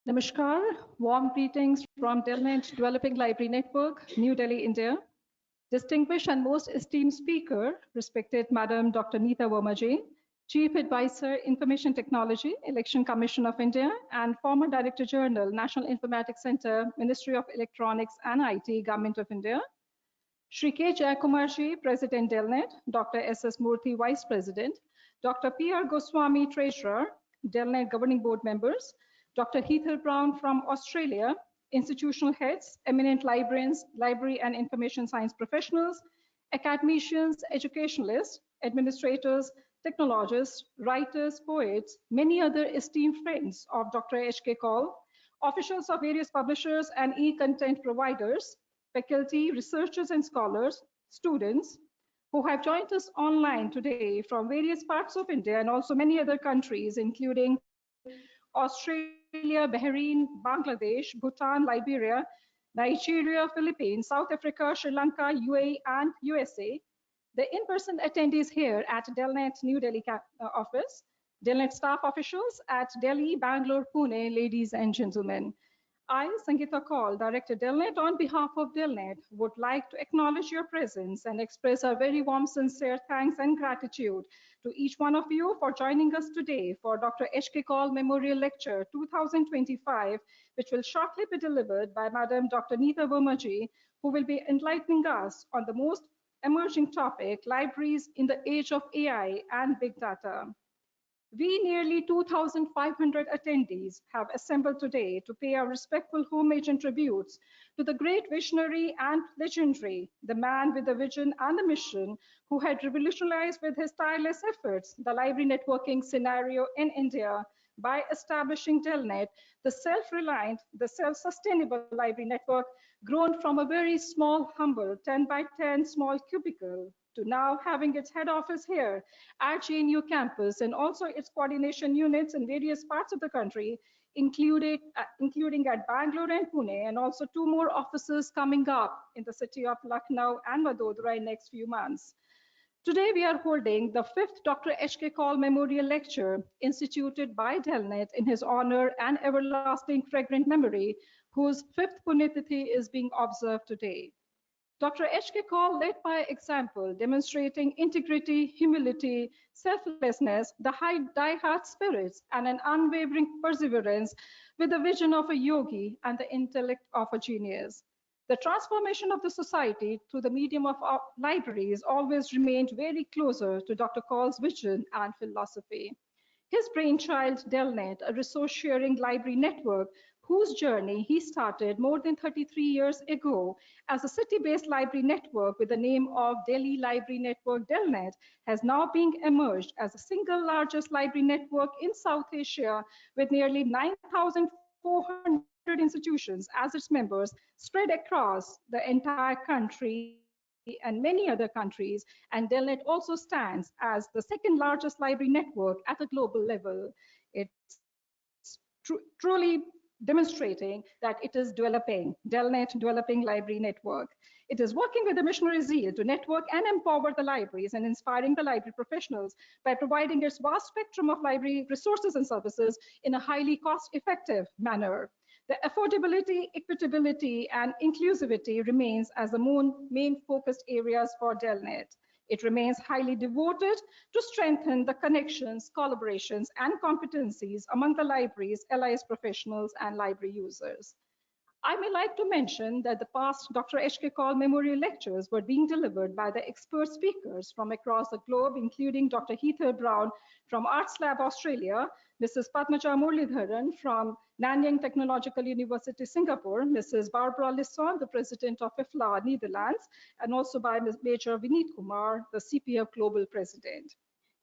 Namaskar, warm greetings from DELNET Developing Library Network, New Delhi, India. Distinguished and most esteemed speaker, respected Madam Dr. Neeta Verma ji, Chief Advisor, Information Technology, Election Commission of India, and former Director General, National Informatics Center, Ministry of Electronics and IT, Government of India. Shri K. Jayakumar ji, President DELNET, Dr. S.S. Murthy, Vice President, Dr. P.R. Goswami, Treasurer, DELNET Governing Board members, Dr. Heathel Brown from Australia, institutional heads, eminent librarians, library and information science professionals, academicians, educationalists, administrators, technologists, writers, poets, many other esteemed friends of Dr. H.K. Kaul, officials of various publishers and e-content providers, faculty, researchers and scholars, students who have joined us online today from various parts of India and also many other countries, including Australia, Bahrain, Bangladesh, Bhutan, Liberia, Nigeria, Philippines, South Africa, Sri Lanka, UAE, and USA. The in-person attendees here at DELNET New Delhi office, DELNET staff officials at Delhi, Bangalore, Pune, ladies and gentlemen. I, Sangeeta Kaul, Director DELNET, on behalf of DELNET, would like to acknowledge your presence and express our very warm, sincere thanks and gratitude to each one of you for joining us today for Dr. H.K. Kaul Memorial Lecture 2025, which will shortly be delivered by Madam Dr. Neeta Verma ji, who will be enlightening us on the most emerging topic, libraries in the age of AI and big data. We, nearly 2,500 attendees, have assembled today to pay our respectful homage and tributes to the great visionary and legendary, the man with the vision and the mission, who had revolutionized with his tireless efforts the library networking scenario in India by establishing DELNET, the self-reliant, the self-sustainable library network, grown from a very small, humble 10 by 10 small cubicle to now having its head office here at JNU campus and also its coordination units in various parts of the country, including at Bangalore and Pune, and also 2 more offices coming up in the city of Lucknow and Vadodara in next few months. Today, we are holding the 5th Dr. H.K. Kaul Memorial Lecture instituted by DELNET in his honor and everlasting fragrant memory, whose 5th Punyatithi is being observed today. Dr. H.K. Kaul led by example, demonstrating integrity, humility, selflessness, the high die-hard spirits, and an unwavering perseverance with the vision of a yogi and the intellect of a genius. The transformation of the society through the medium of our libraries always remained very closer to Dr. Kaul's vision and philosophy. His brainchild, DELNET, a resource-sharing library network, whose journey he started more than 33 years ago as a city-based library network with the name of Delhi Library Network DELNET, has now been emerged as the single largest library network in South Asia with nearly 9,400 institutions as its members spread across the entire country and many other countries, and DELNET also stands as the second largest library network at a global level. It's truly demonstrating that it is developing, DELNET Developing Library Network. It is working with a missionary zeal to network and empower the libraries and inspiring the library professionals by providing its vast spectrum of library resources and services in a highly cost-effective manner. The affordability, equitability, and inclusivity remains as the main focused areas for DELNET. It remains highly devoted to strengthen the connections, collaborations, and competencies among the libraries, LIS professionals, and library users. I may like to mention that the past Dr. H.K. Kaul Memorial Lectures were being delivered by the expert speakers from across the globe, including Dr. Heathel Brown from Arts Lab, Australia, Mrs. Padmaja Muralidharan from Nanyang Technological University, Singapore, Mrs. Barbara Lisson, the President of IFLA, Netherlands, and also by Major Vineet Kumar, the CPF Global President.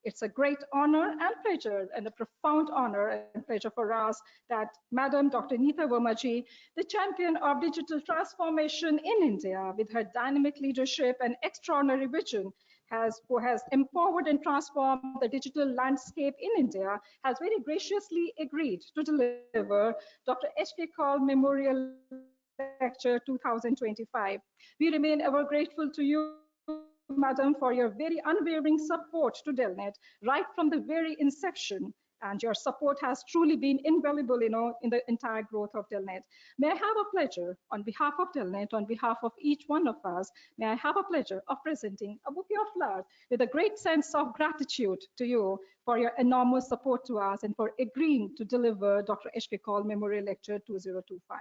It's a great honor and pleasure, and a profound honor and pleasure for us that Madam Dr. Neeta Verma ji, the champion of digital transformation in India, with her dynamic leadership and extraordinary vision, who has empowered and transformed the digital landscape in India, has very graciously agreed to deliver Dr. H.K. Kaul Memorial Lecture 2025. We remain ever grateful to you, Madam, for your very unwavering support to DELNET right from the very inception And your support has truly been invaluable, in the entire growth of DELNET. May I have a pleasure, on behalf of DELNET, on behalf of each one of us, may I have a pleasure of presenting a bouquet of flowers with a great sense of gratitude to you for your enormous support to us and for agreeing to deliver Dr. H.K. Kaul Memorial Lecture 2025.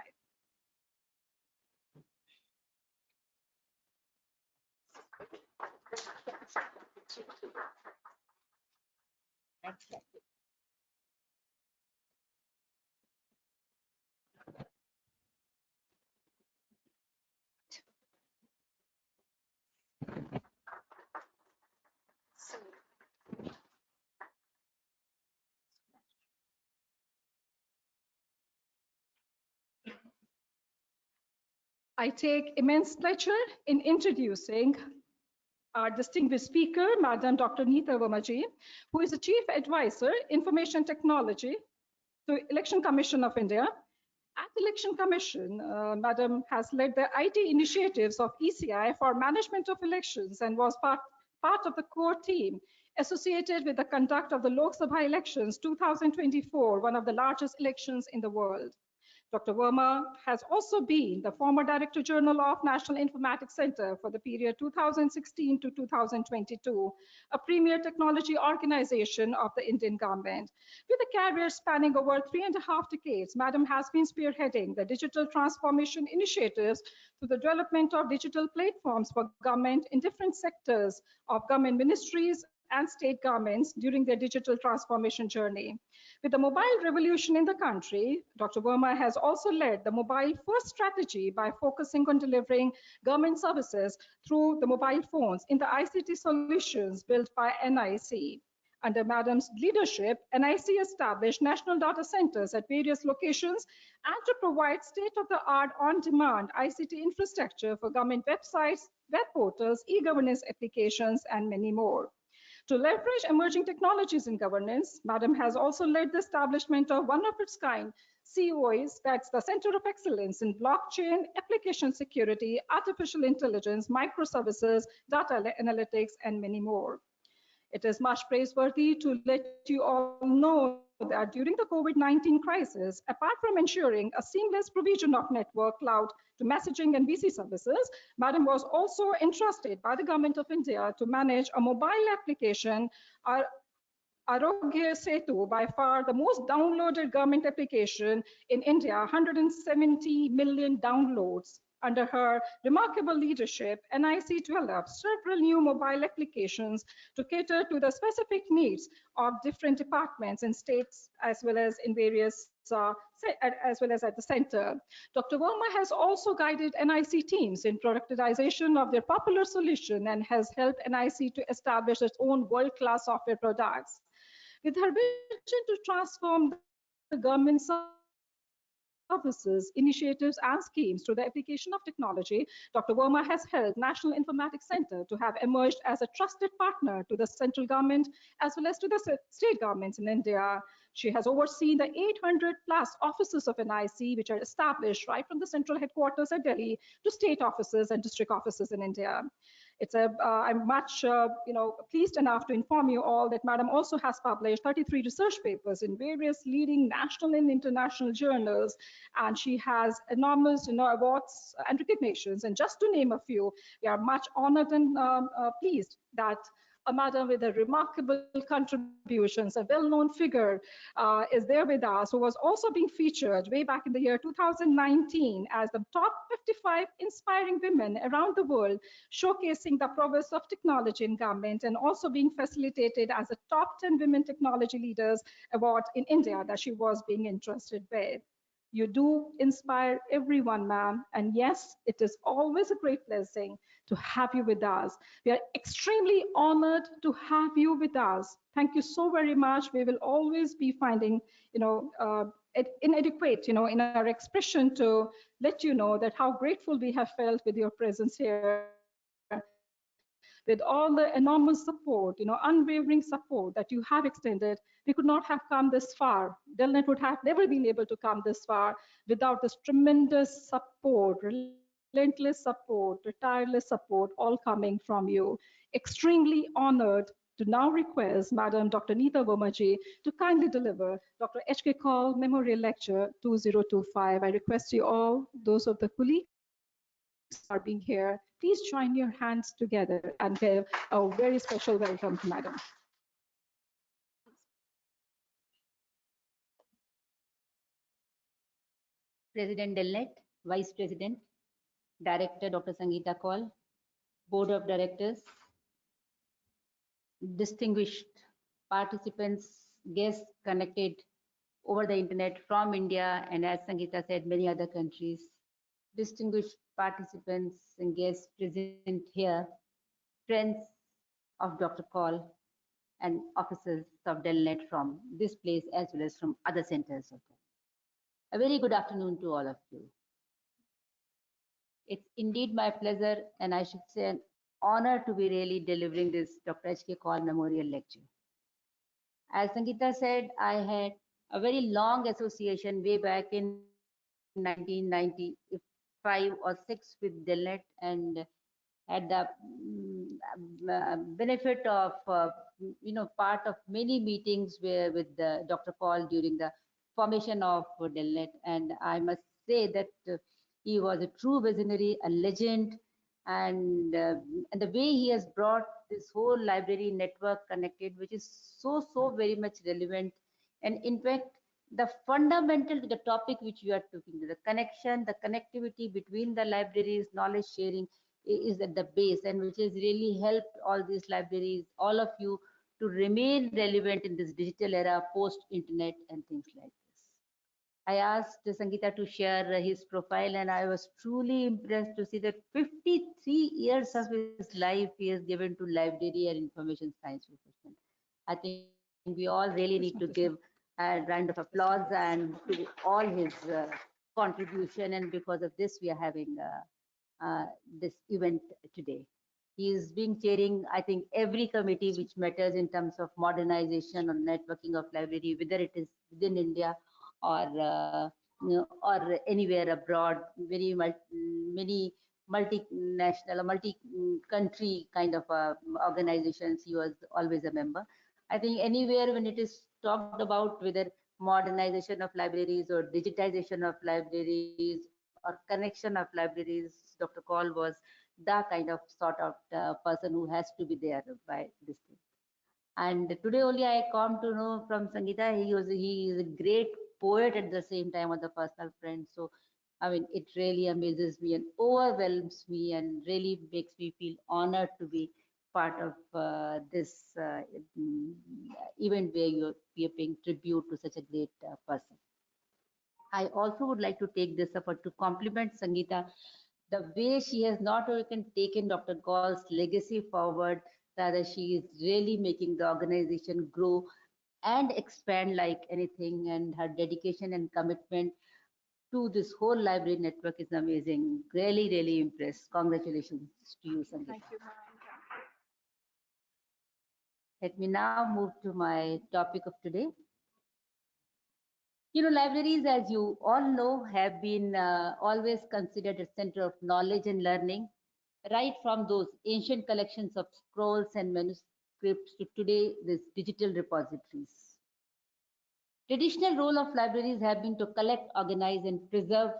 I take immense pleasure in introducing our distinguished speaker, Madam Dr. Neeta Verma ji, who is the Chief Advisor, Information Technology to Election Commission of India. At Election Commission, Madam has led the IT initiatives of ECI for management of elections and was part of the core team associated with the conduct of the Lok Sabha elections 2024, one of the largest elections in the world. Dr. Verma has also been the former Director General of National Informatics Center for the period 2016 to 2022, a premier technology organization of the Indian government. With a career spanning over 3.5 decades, Madam has been spearheading the digital transformation initiatives through the development of digital platforms for government in different sectors of government ministries and state governments during their digital transformation journey. With the mobile revolution in the country, Dr. Verma has also led the mobile first strategy by focusing on delivering government services through the mobile phones in the ICT solutions built by NIC. Under Madam's leadership, NIC established national data centers at various locations and to provide state-of-the-art on-demand ICT infrastructure for government websites, web portals, e-governance applications, and many more. To leverage emerging technologies in governance, Madam has also led the establishment of one of its kind COEs, that's the Center of Excellence in Blockchain, Application Security, Artificial Intelligence, Microservices, Data Analytics, and many more. It is much praiseworthy to let you all know that during the COVID-19 crisis, apart from ensuring a seamless provision of network, cloud to messaging and VC services, Madam was also entrusted by the Government of India to manage a mobile application, Arogya Setu, by far the most downloaded government application in India, 170 million downloads. Under her remarkable leadership, NIC developed several new mobile applications to cater to the specific needs of different departments in states as well as in various as well as at the center. Dr. Verma has also guided NIC teams in productization of their popular solution and has helped NIC to establish its own world-class software products. With her vision to transform the government services, initiatives, and schemes through the application of technology, Dr. Verma has helped National Informatics Center to have emerged as a trusted partner to the central government as well as to the state governments in India. She has overseen the 800 plus offices of NIC, which are established right from the central headquarters at Delhi to state offices and district offices in India. I'm much pleased enough to inform you all that Madam also has published 33 research papers in various leading national and international journals, and she has enormous awards and recognitions. And just to name a few, we are much honored and pleased that a madam with a remarkable contributions, a well-known figure, is there with us, who was also being featured way back in the year 2019 as the top 55 inspiring women around the world, showcasing the prowess of technology in government, and also being facilitated as a top 10 women technology leaders award in India that she was being entrusted with. You do inspire everyone, ma'am. And yes, it is always a great blessing to have you with us. We are extremely honored to have you with us. Thank you so very much. We will always be finding, inadequate, in our expression to let you know that how grateful we have felt with your presence here. With all the enormous support, unwavering support that you have extended, we could not have come this far. DELNET would have never been able to come this far without this tremendous support, relentless support, tireless support, all coming from you. Extremely honored to now request Madam Dr. Neeta Verma ji to kindly deliver Dr. H.K. Kaul Memorial Lecture 2025. I request you all, those of the colleagues who are being here, please join your hands together and give a very special welcome to Madam. President DELNET, Vice President, Director Dr. Sangeeta Kaul, Board of Directors, distinguished participants, guests connected over the internet from India and, as Sangeeta said, many other countries, distinguished participants and guests present here, friends of Dr. Kaul, and officers of DELNET from this place as well as from other centers of them. A very good afternoon to all of you. It's indeed my pleasure, and I should say an honor, to be really delivering this Dr. H.K. Kaul Memorial Lecture. As Sangeeta said, I had a very long association way back in 1995 or 6 with DELNET, and had the benefit of part of many meetings with Dr. Kaul during the formation of DELNET, and I must say that he was a true visionary, a legend, and the way he has brought this whole library network connected, which is so very much relevant, and in fact the fundamental to the topic which we are talking to, the connection, the connectivity between the libraries, knowledge sharing is at the base, and which has really helped all these libraries, all of you, to remain relevant in this digital era, post internet and things like this. I asked Sangeeta to share his profile, and I was truly impressed to see that 53 years of his life he has given to library and information science profession. I think we all really need to give a round of applause and to all his contribution, and because of this we are having this event today. He is being chairing, I think, every committee which matters in terms of modernization or networking of library, whether it is within India or or anywhere abroad. Many multinational or multi-country kind of organizations. He was always a member. I think anywhere when it is talked about, whether modernization of libraries or digitization of libraries or connection of libraries, Dr. Kaul was the kind of sort of person who has to be there by this thing. And today only I come to know from Sangeeta, he is a great poet at the same time, as a personal friend. So I mean, it really amazes me and overwhelms me and really makes me feel honored to be part of this event where you're paying tribute to such a great person. I also would like to take this effort to compliment Sangeeta, the way she has not only taken Dr. Kaul's legacy forward, rather she is really making the organization grow and expand like anything, and her dedication and commitment to this whole library network is amazing. Really impressed. Congratulations to you, Sangeeta. Thank you, ma'am. Let me now move to my topic of today. You know, libraries, as you all know, have been always considered a center of knowledge and learning, right from those ancient collections of scrolls and manuscripts to today, these digital repositories. Traditional role of libraries have been to collect, organize, and preserve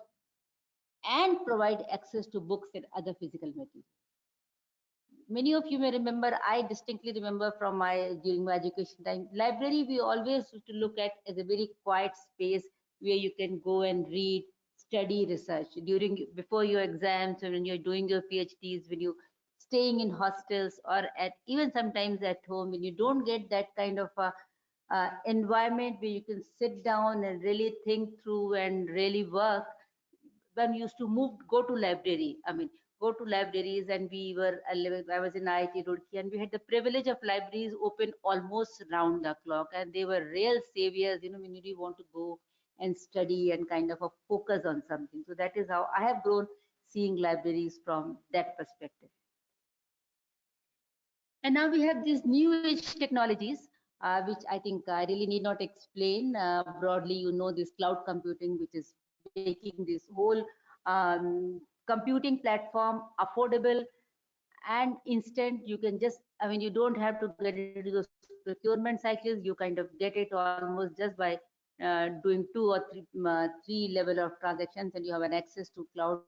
and provide access to books and other physical materials. Many of you may remember, I distinctly remember from during my education time, library we always used to look at as a very quiet space where you can go and read, study, research before your exams, or when you're doing your PhDs, when you staying in hostels, or at even sometimes at home, when you don't get that kind of environment where you can sit down and really think through and really work. When we used to go to library, go to libraries, and I was in IIT Roorkee, and we had the privilege of libraries open almost round the clock, and they were real saviors, you know, when you really want to go and study and kind of a focus on something. So that is how I have grown seeing libraries from that perspective. And now we have these new age technologies, which I think I really need not explain. Broadly, you know, this cloud computing, which is making this whole computing platform affordable and instant. You can just I mean, you don't have to get into those procurement cycles. You kind of get it almost just by doing two or three level of transactions, and you have an access to cloud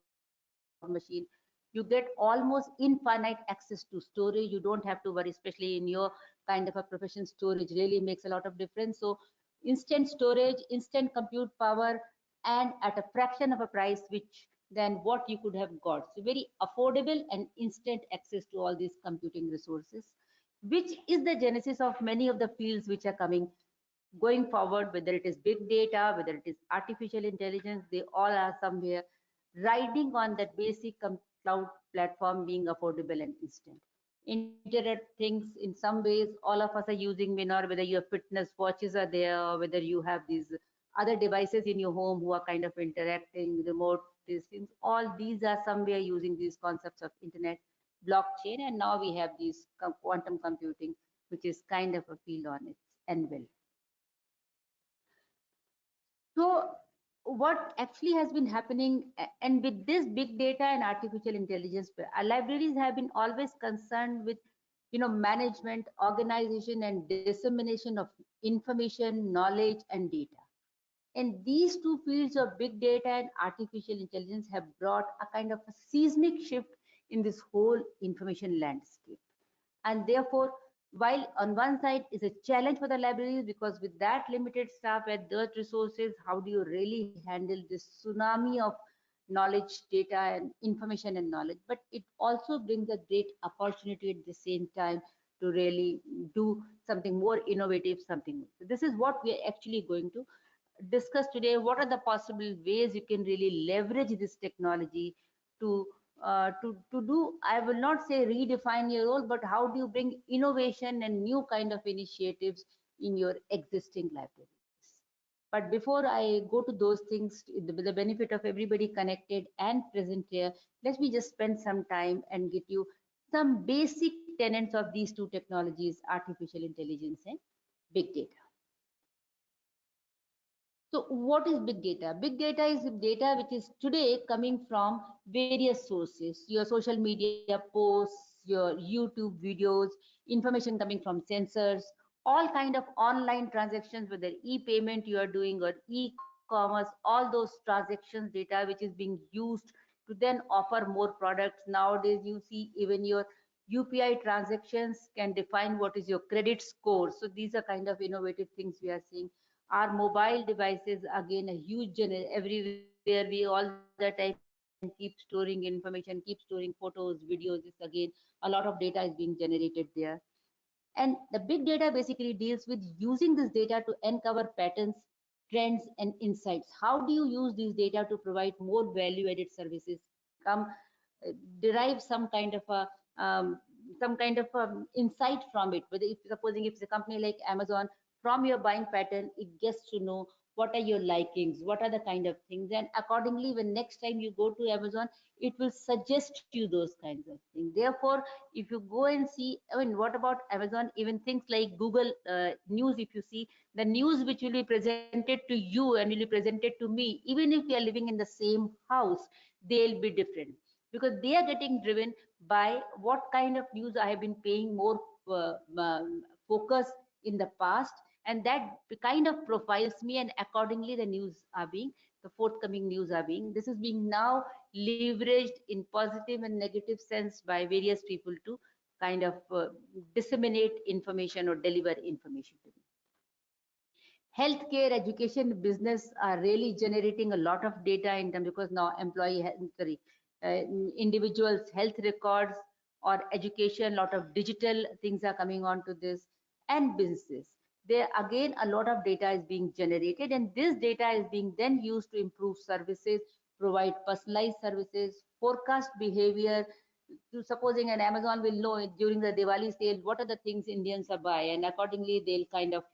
machine. You get almost infinite access to storage. You don't have to worry, especially in your kind of a profession. Storage really makes a lot of difference. So instant storage, instant compute power, and at a fraction of a price which than what you could have got. So very affordable and instant access to all these computing resources, which is the genesis of many of the fields which are coming going forward, whether it is big data, whether it is artificial intelligence. They all are somewhere riding on that basic cloud platform being affordable and instant. Internet things, in some ways all of us are using, may not, whether your fitness watches are there, or whether you have these other devices in your home who are kind of interacting remote, these things, all these are somewhere using these concepts of internet, blockchain, and now we have these quantum computing, which is kind of a field on its anvil. So what actually has been happening, and with this big data and artificial intelligence, libraries have been always concerned with, management, organization, and dissemination of information, knowledge, and data. And these two fields of big data and artificial intelligence have brought a kind of a seismic shift in this whole information landscape. And therefore, while on one side is a challenge for the libraries, because with that limited staff and those resources, how do you really handle this tsunami of knowledge, data, and information and knowledge? But it also brings a great opportunity at the same time to really do something more innovative, something. So this is what we are actually going to discuss today. What are the possible ways you can really leverage this technology to to do, I will not say redefine your role, but how do you bring innovation and new kind of initiatives in your existing libraries? But before I go to those things, the benefit of everybody connected and present here, let me just spend some time and get you some basic tenets of these two technologies, artificial intelligence and big data. So what is big data? Big data is data which is today coming from various sources, your social media posts, your YouTube videos, information coming from sensors, all kind of online transactions, whether e-payment you are doing or e-commerce, all those transactions data which is being used to then offer more products. Nowadays, you see even your UPI transactions can define what is your credit score. So these are kind of innovative things we are seeing. Our mobile devices, again, a huge everywhere, we all the time keep storing information, keep storing photos, videos. This again, a lot of data is being generated there. And the big data basically deals with using this data to uncover patterns, trends, and insights. How do you use these data to provide more value added services, come derive um, some kind of insight from it? Whether, if supposing if it's a company like Amazon, from your buying pattern it gets to know what are your likings, what are the kind of things, and accordingly when next time you go to Amazon, it will suggest you those kinds of things. Therefore, if you go and see, I mean, what about Amazon, even things like Google News, if you see the news which will be presented to you and will be presented to me, even if we are living in the same house, they'll be different, because they are getting driven by what kind of news I have been paying more focus in the past, and that kind of profiles me, and accordingly the news are being, the forthcoming news are being, this is being now leveraged in positive and negative sense by various people to kind of disseminate information or deliver information to me. Healthcare, education, business are really generating a lot of data in terms, because now individuals health records or education, lot of digital things are coming on to this, and businesses, there again a lot of data is being generated, and this data is being then used to improve services, provide personalized services, forecast behavior. To supposing an Amazon will know during the Diwali sale what are the things Indians are buy, and accordingly they'll kind of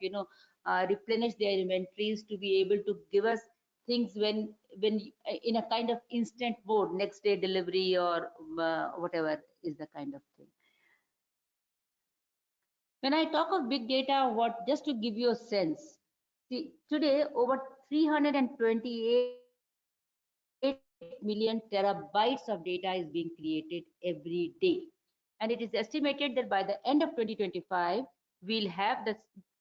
replenish their inventories to be able to give us things when in a kind of instant mode, next day delivery, or whatever is the kind of thing. When I talk of big data, what, just to give you a sense, see, today over 328 million terabytes of data is being created every day. And it is estimated that by the end of 2025, we'll have the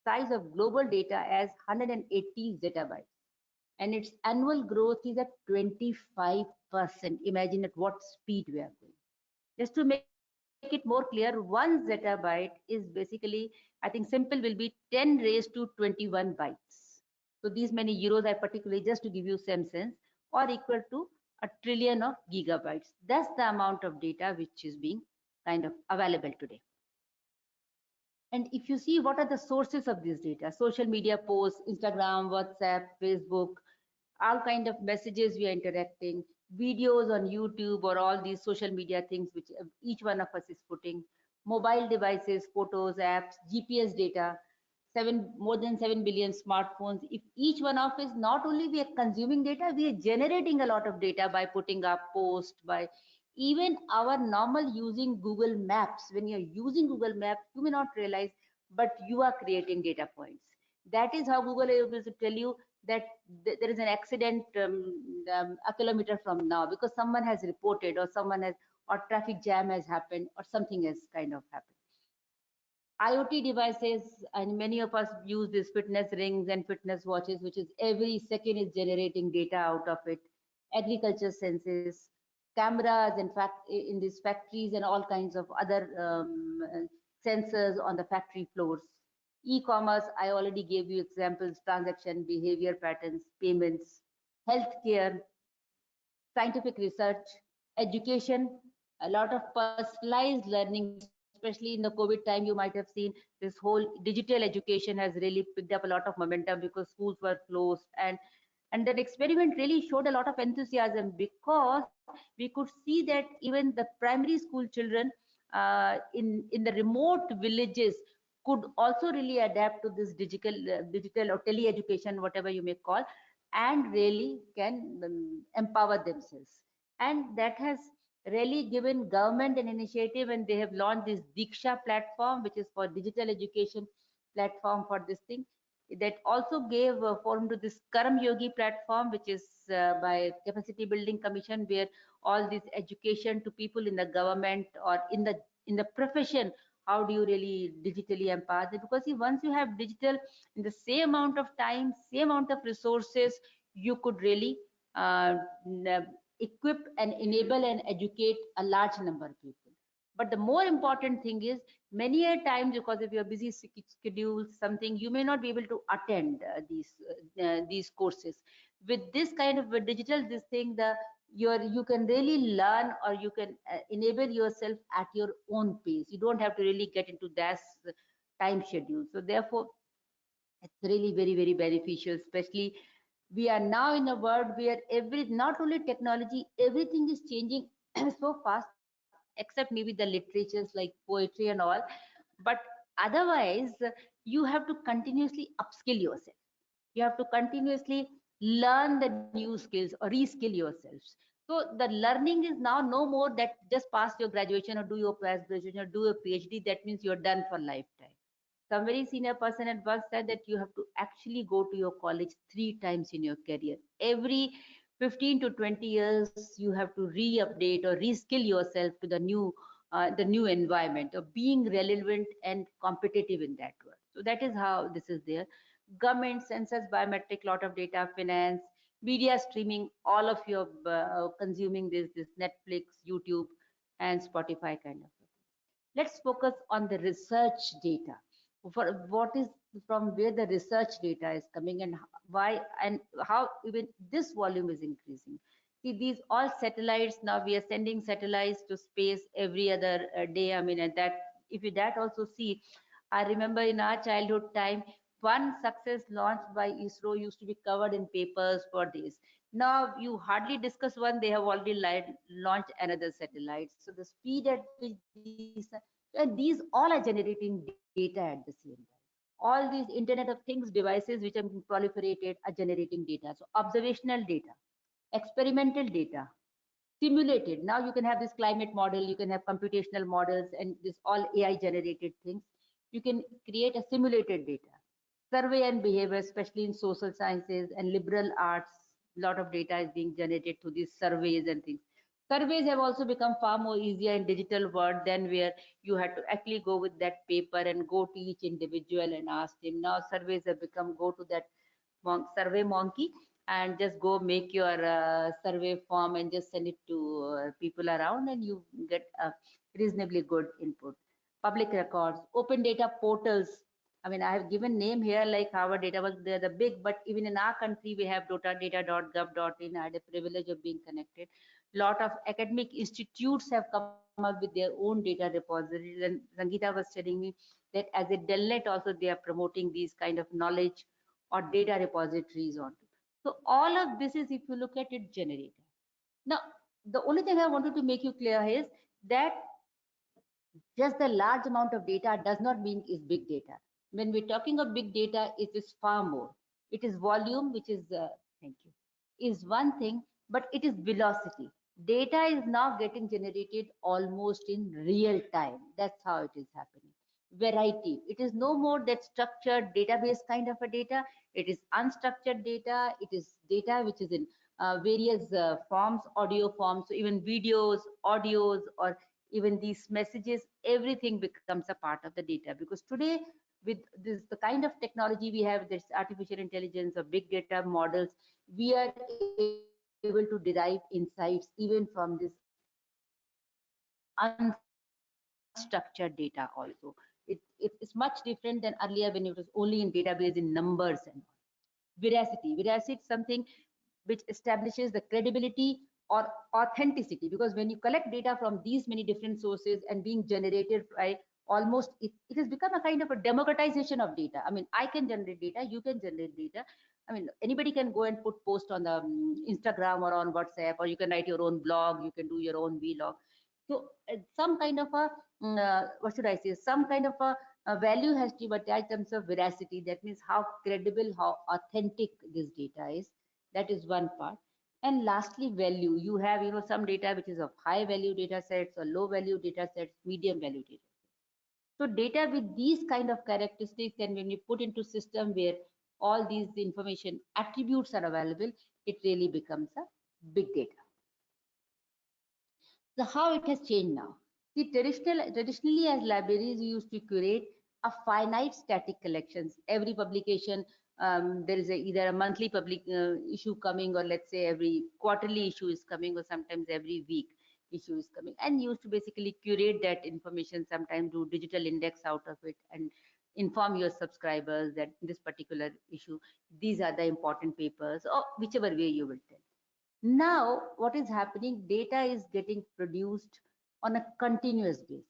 size of global data as 180 zettabytes. And its annual growth is at 25%. Imagine at what speed we are going. Just to make it more clear, 1 zettabyte is basically, I think simple will be 10 raised to 21 bytes. So these many euros I particularly just to give you some sense, or equal to a trillion of gigabytes. That's the amount of data which is being kind of available today. And if you see what are the sources of this data, social media posts, Instagram, WhatsApp, Facebook, all kind of messages we are interacting, videos on YouTube or all these social media things which each one of us is putting, mobile devices, photos, apps, GPS data, more than 7 billion smartphones. If each one of us, not only we are consuming data, we are generating a lot of data by putting up posts, by even our normal using Google Maps. When you're using Google Maps, you may not realize, but you are creating data points. That is how Google is able to tell you that there is an accident a kilometer from now because someone has reported, or someone has, or traffic jam has happened, or something has kind of happened. IoT devices, and many of us use these fitness rings and fitness watches, which is every second is generating data out of it. Agriculture senses, cameras, in fact, in these factories, and all kinds of other sensors on the factory floors. E-commerce, I already gave you examples, transaction behavior patterns, payments, healthcare, scientific research, education, a lot of personalized learning, especially in the COVID time. You might have seen this whole digital education has really picked up a lot of momentum because schools were closed, and that experiment really showed a lot of enthusiasm because we could see that even the primary school children in the remote villages could also really adapt to this digital or tele education, whatever you may call, and really can empower themselves. And that has really given government an initiative, and they have launched this Diksha platform, which is for digital education platform for this thing. That also gave a forum to this Karam Yogi platform, which is by Capacity Building Commission, where all this education to people in the government or in the profession, how do you really digitally empower them? Because see, once you have digital, in the same amount of time, same amount of resources, you could really equip and enable and educate a large number of people. But the more important thing is, many a times because of your busy schedule, something you may not be able to attend these courses. With this kind of a digital this thing, you can really learn, or you can enable yourself at your own pace. You don't have to really get into that time schedule. So therefore, it's really very beneficial. Especially we are now in a world where not only technology, everything is changing so fast, except maybe the literatures like poetry and all. But otherwise, you have to continuously upskill yourself. You have to continuously learn the new skills or reskill yourselves. So the learning is now no more that just pass your graduation or do your post graduation or do a PhD, that means you're done for lifetime. Some very senior person at once said that you have to actually go to your college 3 times in your career. Every 15 to 20 years, you have to re-update or reskill yourself to the new environment of being relevant and competitive in that world. So that is how this is there. Government, census, biometric, lot of data, finance, media streaming, all of you consuming this Netflix, YouTube, and Spotify kind of. Let's focus on the research data. For what is, from where the research data is coming, and why and how even this volume is increasing. See, these all satellites, now we are sending satellites to space every other day. I mean, and that, if you that also see, I remember in our childhood time, one success launched by ISRO used to be covered in papers for days. Now you hardly discuss one, they have already launched another satellite. So the speed at which these all are generating data at the same time. All these Internet of Things devices which have been proliferated are generating data. So observational data, experimental data, simulated. Now you can have this climate model, you can have computational models, and this all AI generated things. You can create a simulated data. Survey and behavior, especially in social sciences and liberal arts, a lot of data is being generated through these surveys and things. Surveys have also become far more easier in digital world than where you had to actually go with that paper and go to each individual and ask him. Now surveys have become go to that survey monkey and just go make your survey form and just send it to people around, and you get a reasonably good input. Public records, open data portals. I mean, I have given name here like Harvard data was they're the big, but even in our country we have data.gov.in. I had a privilege of being connected. Lot of academic institutes have come up with their own data repositories, and Sangeeta was telling me that as a DELNET also they are promoting these kind of knowledge or data repositories onto. So all of this is, if you look at it, generated. Now, the only thing I wanted to make you clear is that just the large amount of data does not mean is big data. When we're talking of big data, it is far more. It is volume, which is, thank you, is one thing, but it is velocity. Data is now getting generated almost in real time. That's how it is happening. Variety. It is no more that structured database kind of a data. It is unstructured data. It is data which is in various forms, audio forms, so even videos, audios, or even these messages, everything becomes a part of the data. Because today, with this the kind of technology we have, this artificial intelligence or big data models, we are able to derive insights even from this unstructured data also. It's much different than earlier when it was only in database in numbers and all. Veracity is something which establishes the credibility or authenticity, because when you collect data from these many different sources and being generated by almost it has become a kind of a democratization of data. I mean, I can generate data, you can generate data. I mean, anybody can go and put post on the Instagram or on WhatsApp, or you can write your own blog, you can do your own vlog. So some kind of a what should I say, some kind of a value has to be attached in terms of veracity. That means how credible, how authentic this data is. That is one part. And lastly, value. You have, some data which is of high value data sets or low value data sets, medium value data. So data with these kind of characteristics, and when you put into system where all these information attributes are available, it really becomes a big data. So how it has changed now? See, traditionally as libraries, we used to curate a finite static collections. Every publication, there is either a monthly public issue coming, or let's say every quarterly issue is coming, or sometimes every week issue is coming, and used to basically curate that information, sometimes do digital index out of it and inform your subscribers that this particular issue, these are the important papers, or whichever way you will tell. Now, what is happening? Data is getting produced on a continuous basis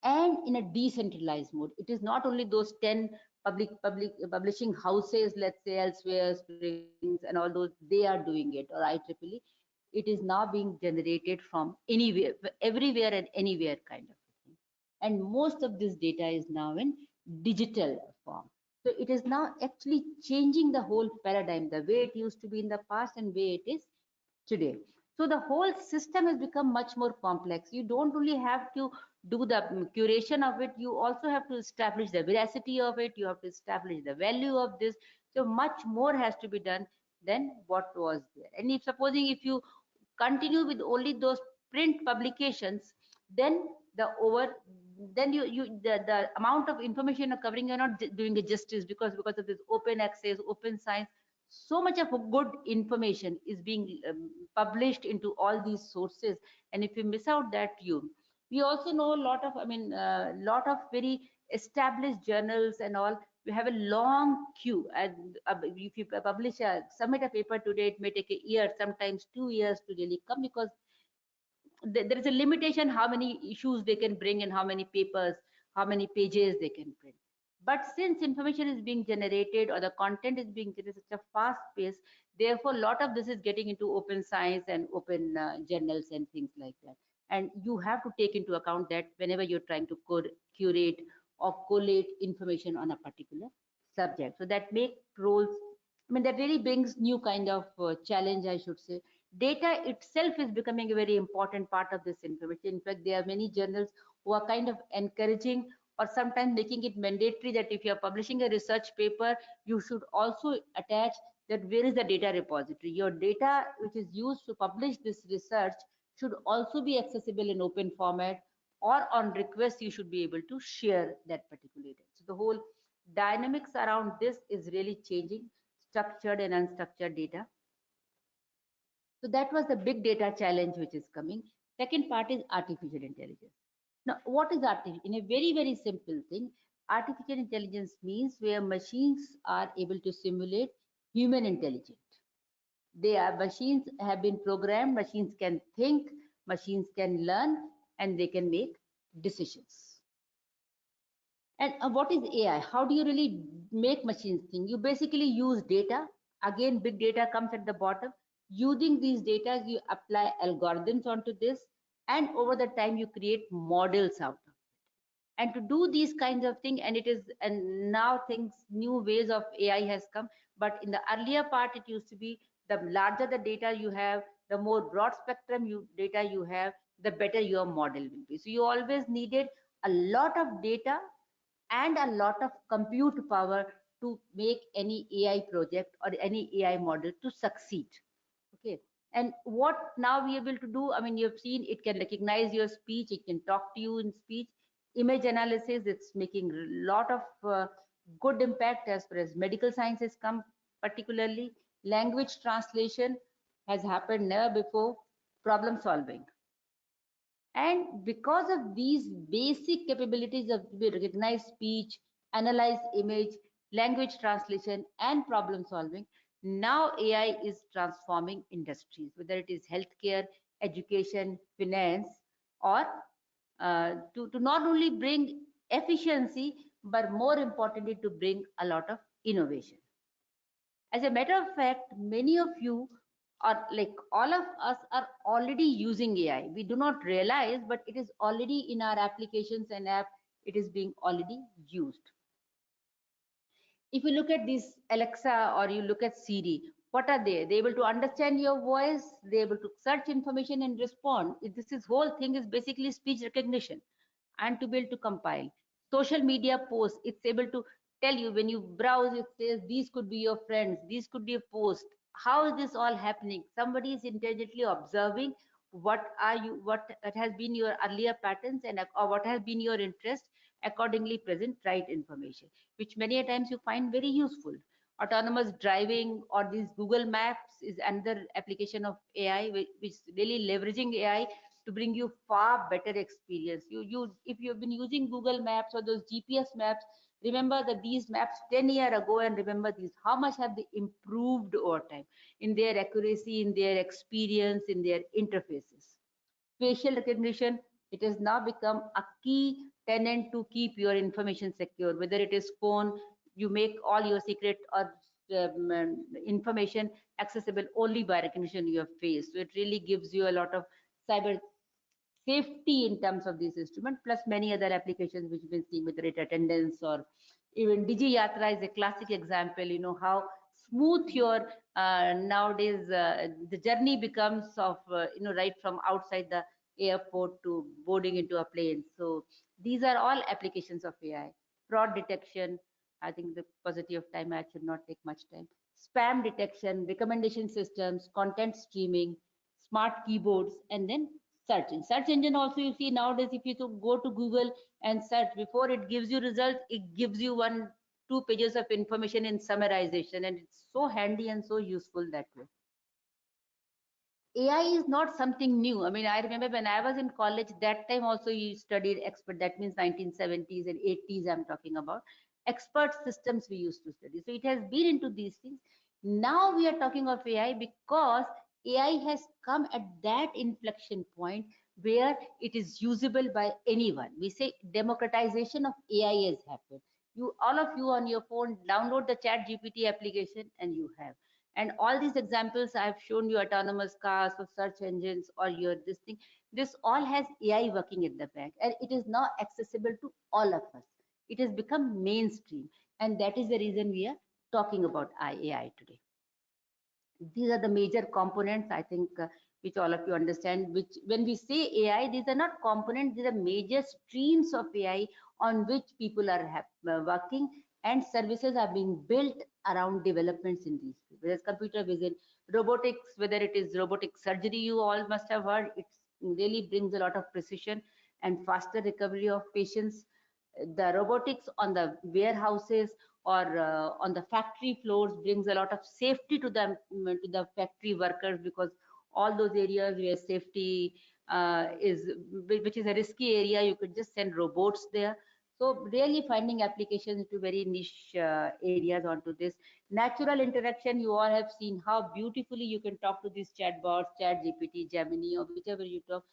and in a decentralized mode. It is not only those 10 public publishing houses, let's say elsewhere, Springs and all those, they are doing it, or IEEE. It is now being generated from anywhere, everywhere and anywhere kind of thing. And most of this data is now in digital form. So it is now actually changing the whole paradigm, the way it used to be in the past and way it is today. So the whole system has become much more complex. You don't only have to do the curation of it, you also have to establish the veracity of it, you have to establish the value of this. So much more has to be done than what was there. And if supposing if you continue with only those print publications, then the over then the amount of information you're covering, you're not doing it justice, because of this open access, open science, so much of good information is being published into all these sources. And if you miss out that, we also know a lot of, I mean, lot of very established journals and all, we have a long queue. And if you submit a paper today, it may take a year, sometimes 2 years to really come, because there is a limitation how many issues they can bring and how many papers, how many pages they can print. But since information is being generated or the content is being generated at such a fast pace, therefore a lot of this is getting into open science and open journals and things like that. And you have to take into account that whenever you're trying to curate or collate information on a particular subject. So that make roles, I mean, that really brings new kind of challenge, I should say. Data itself is becoming a very important part of this information. In fact, there are many journals who are kind of encouraging or sometimes making it mandatory that if you are publishing a research paper, you should also attach that where is the data repository. Your data which is used to publish this research should also be accessible in open format, or on request you should be able to share that particular data. So the whole dynamics around this is really changing, structured and unstructured data. So that was the big data challenge which is coming. Second part is artificial intelligence. Now, what is artificial? In a very, very simple thing, artificial intelligence means where machines are able to simulate human intelligence. They are machines have been programmed, machines can think, machines can learn, and they can make decisions. And what is AI? How do you really make machines think? You basically use data. Again, big data comes at the bottom. Using these data, you apply algorithms onto this, and over the time you create models out of it. And to do these kinds of things, and now things, new ways of AI has come. But in the earlier part, it used to be the larger the data you have, the more broad spectrum data you have, the better your model will be. So you always needed a lot of data and a lot of compute power to make any AI project or any AI model to succeed. Okay. And what now we are able to do, I mean, you've seen it can recognize your speech, it can talk to you in speech. Image analysis, it's making a lot of good impact as far as medical sciences come, particularly. Language translation has happened never before. Problem solving. And because of these basic capabilities of recognize speech, analyze image, language translation, and problem solving, now AI is transforming industries, whether it is healthcare, education, finance, or to not only bring efficiency, but more importantly, to bring a lot of innovation. As a matter of fact, many of you are like all of us are already using AI. We do not realize, but it is already in our applications and app. It is being already used. If you look at this Alexa or you look at Siri, what are they? They're able to understand your voice. They're able to search information and respond. This is whole thing is basically speech recognition, and to be able to compile. Social media posts, it's able to tell you when you browse, it says these could be your friends, these could be a post. How is this all happening? Somebody is intelligently observing what has been your earlier patterns and or what has been your interest, accordingly present right information, which many a times you find very useful. Autonomous driving or these Google Maps is another application of AI, which is really leveraging AI to bring you far better experience. If you've been using Google Maps or those GPS maps, remember that these maps 10 years ago, and remember these, how much have they improved over time in their accuracy, in their experience, in their interfaces. Facial recognition, it has now become a key tenant to keep your information secure, whether it is phone, you make all your secret or information accessible only by recognition of your face. So it really gives you a lot of cyber safety in terms of this instrument, plus many other applications which we've been seeing with rate attendance, or even Digi Yatra is a classic example. You know how smooth your nowadays the journey becomes of right from outside the airport to boarding into a plane. So these are all applications of AI. Fraud detection, I think the paucity of time, I should not take much time. Spam detection, recommendation systems, content streaming, smart keyboards, and then search engine also. You see nowadays, if you go to Google and search, before it gives you results, it gives you 1-2 pages of information in summarization, and it's so handy and so useful that way. AI is not something new. I mean, I remember when I was in college, that time also you studied expert, that means 1970s and 80s I'm talking about. Expert systems we used to study. So it has been into these things. Now we are talking of AI because AI has come at that inflection point where it is usable by anyone. We say democratization of AI has happened. All of you on your phone, download the Chat GPT application and you have. And all these examples I've shown you, autonomous cars or search engines or your this thing, this all has AI working at the back, and it is now accessible to all of us. It has become mainstream, and that is the reason we are talking about AI today. These are the major components, I think, which all of you understand, which when we say AI, these are not components, these are major streams of AI on which people are working, and services are being built around developments in these, whether it's computer vision, robotics, whether it is robotic surgery, you all must have heard, it's really brings a lot of precision and faster recovery of patients. The robotics on the warehouses or on the factory floors brings a lot of safety to the factory workers, because all those areas where safety which is a risky area, you could just send robots there. So really finding applications to very niche areas onto this. Natural interaction, you all have seen how beautifully you can talk to these chatbots, Chat GPT, Gemini, or whichever you talk.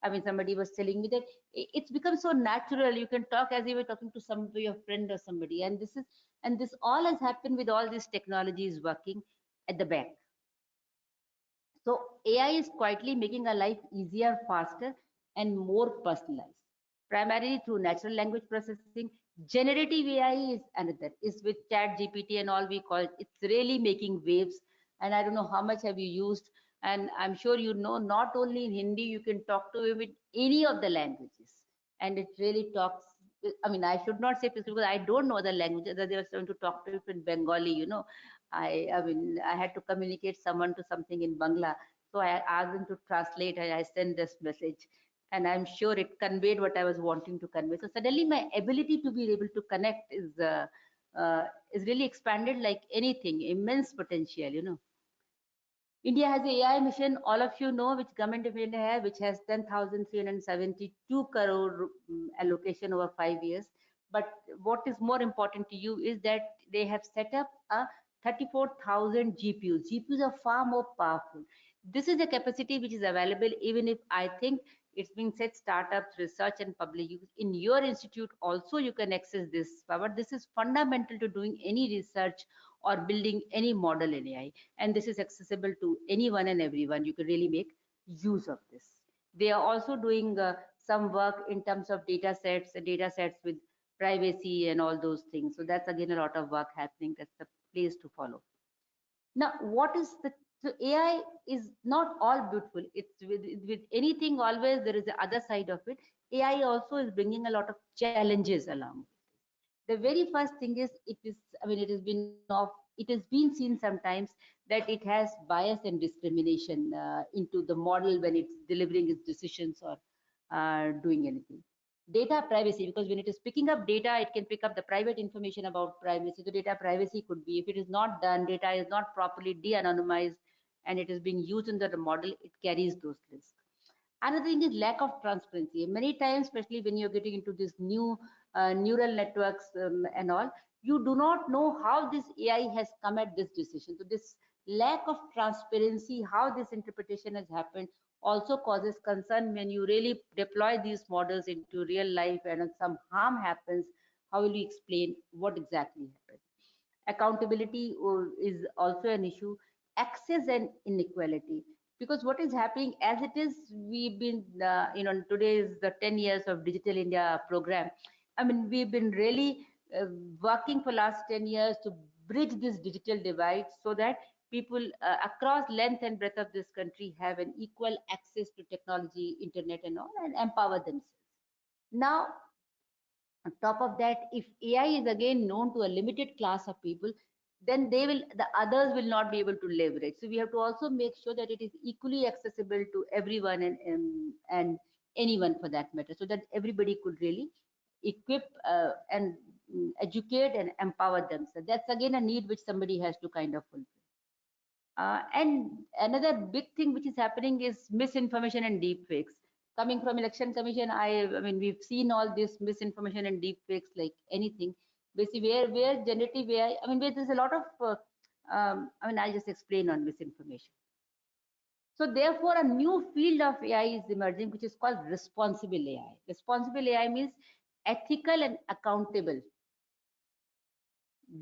I mean, somebody was telling me that it's become so natural. You can talk as if you're talking to somebody, your friend or somebody. And this all has happened with all these technologies working at the back. So AI is quietly making our life easier, faster, and more personalized, primarily through natural language processing. Generative AI is another, is with Chat GPT and all we call it. It's really making waves. And I don't know how much have you used. And I'm sure you know, not only in Hindi, you can talk to him in any of the languages. And it really talks. I mean, I should not say because I don't know the language. That they were trying to talk to it in Bengali, you know. I mean, I had to communicate someone to something in Bangla. So I asked them to translate and I sent this message. And I'm sure it conveyed what I was wanting to convey. So suddenly my ability to be able to connect is really expanded like anything, immense potential, you know. India has a AI mission, all of you know, which government of India has, which has 10,372 crore allocation over 5 years. But what is more important to you is that they have set up a 34,000 GPUs. GPUs are far more powerful. This is a capacity which is available, even if I think it's being said startups, research and public use. In your institute also you can access this power. This is fundamental to doing any research or building any model in AI. And this is accessible to anyone and everyone. You can really make use of this. They are also doing some work in terms of data sets with privacy and all those things. So that's again a lot of work happening. That's the place to follow. Now, what is the so AI is not all beautiful. It's with anything always there is the other side of it. AI also is bringing a lot of challenges along. The very first thing is it has been seen sometimes that it has bias and discrimination into the model when it's delivering its decisions or doing anything. Data privacy, because when it is picking up data, it can pick up the private information about privacy. So data privacy could be, if it is not done, data is not properly de-anonymized and it is being used in the model, it carries those risks. Another thing is lack of transparency. Many times, especially when you're getting into this new neural networks and all, you do not know how this AI has come at this decision. So this lack of transparency, how this interpretation has happened, also causes concern when you really deploy these models into real life and some harm happens. How will you explain what exactly happened? Accountability is also an issue. Access and inequality, because what is happening as it is, we've been today is the 10 years of Digital India program. I mean, we've been really working for last 10 years to bridge this digital divide so that people across length and breadth of this country have an equal access to technology, internet and all, and empower themselves. Now, on top of that, if AI is again known to a limited class of people, then the others will not be able to leverage. So we have to also make sure that it is equally accessible to everyone and anyone for that matter, so that everybody could really equip and educate and empower themselves. That's again a need which somebody has to kind of fulfill. And another big thing which is happening is misinformation and deep fakes. Coming from Election Commission, I mean, we've seen all this misinformation and deep fakes like anything. Basically, where generative AI, I mean, where there's a lot of, I'll just explain on misinformation. So therefore, a new field of AI is emerging, which is called responsible AI. Responsible AI means ethical and accountable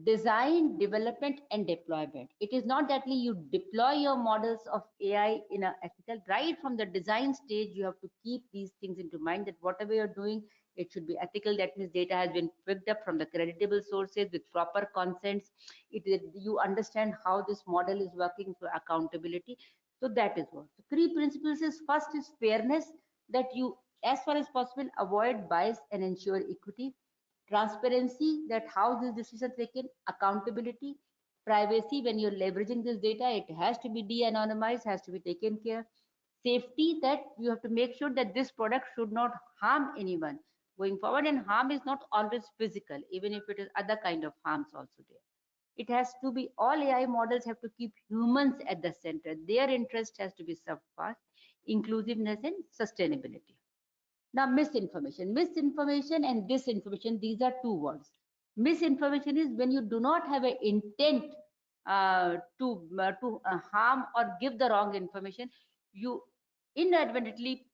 design, development, and deployment. It is not that you deploy your models of AI in a ethical, right from the design stage, you have to keep these things into mind that whatever you're doing, it should be ethical. That means data has been picked up from the creditable sources with proper consents. You understand how this model is working for accountability. So that is what. The three principles is first is fairness, that you, as far as possible, avoid bias and ensure equity. Transparency, that how this decision taken. Accountability. Privacy, when you're leveraging this data, it has to be de-anonymized, has to be taken care. safety, that you have to make sure that this product should not harm anyone going forward. And harm is not always physical, even if it is other kind of harms also there. It has to be, all AI models have to keep humans at the center. Their interest has to be served first, inclusiveness and sustainability. Now, misinformation and disinformation, these are two words. Misinformation is when you do not have an intent to harm or give the wrong information. You inadvertently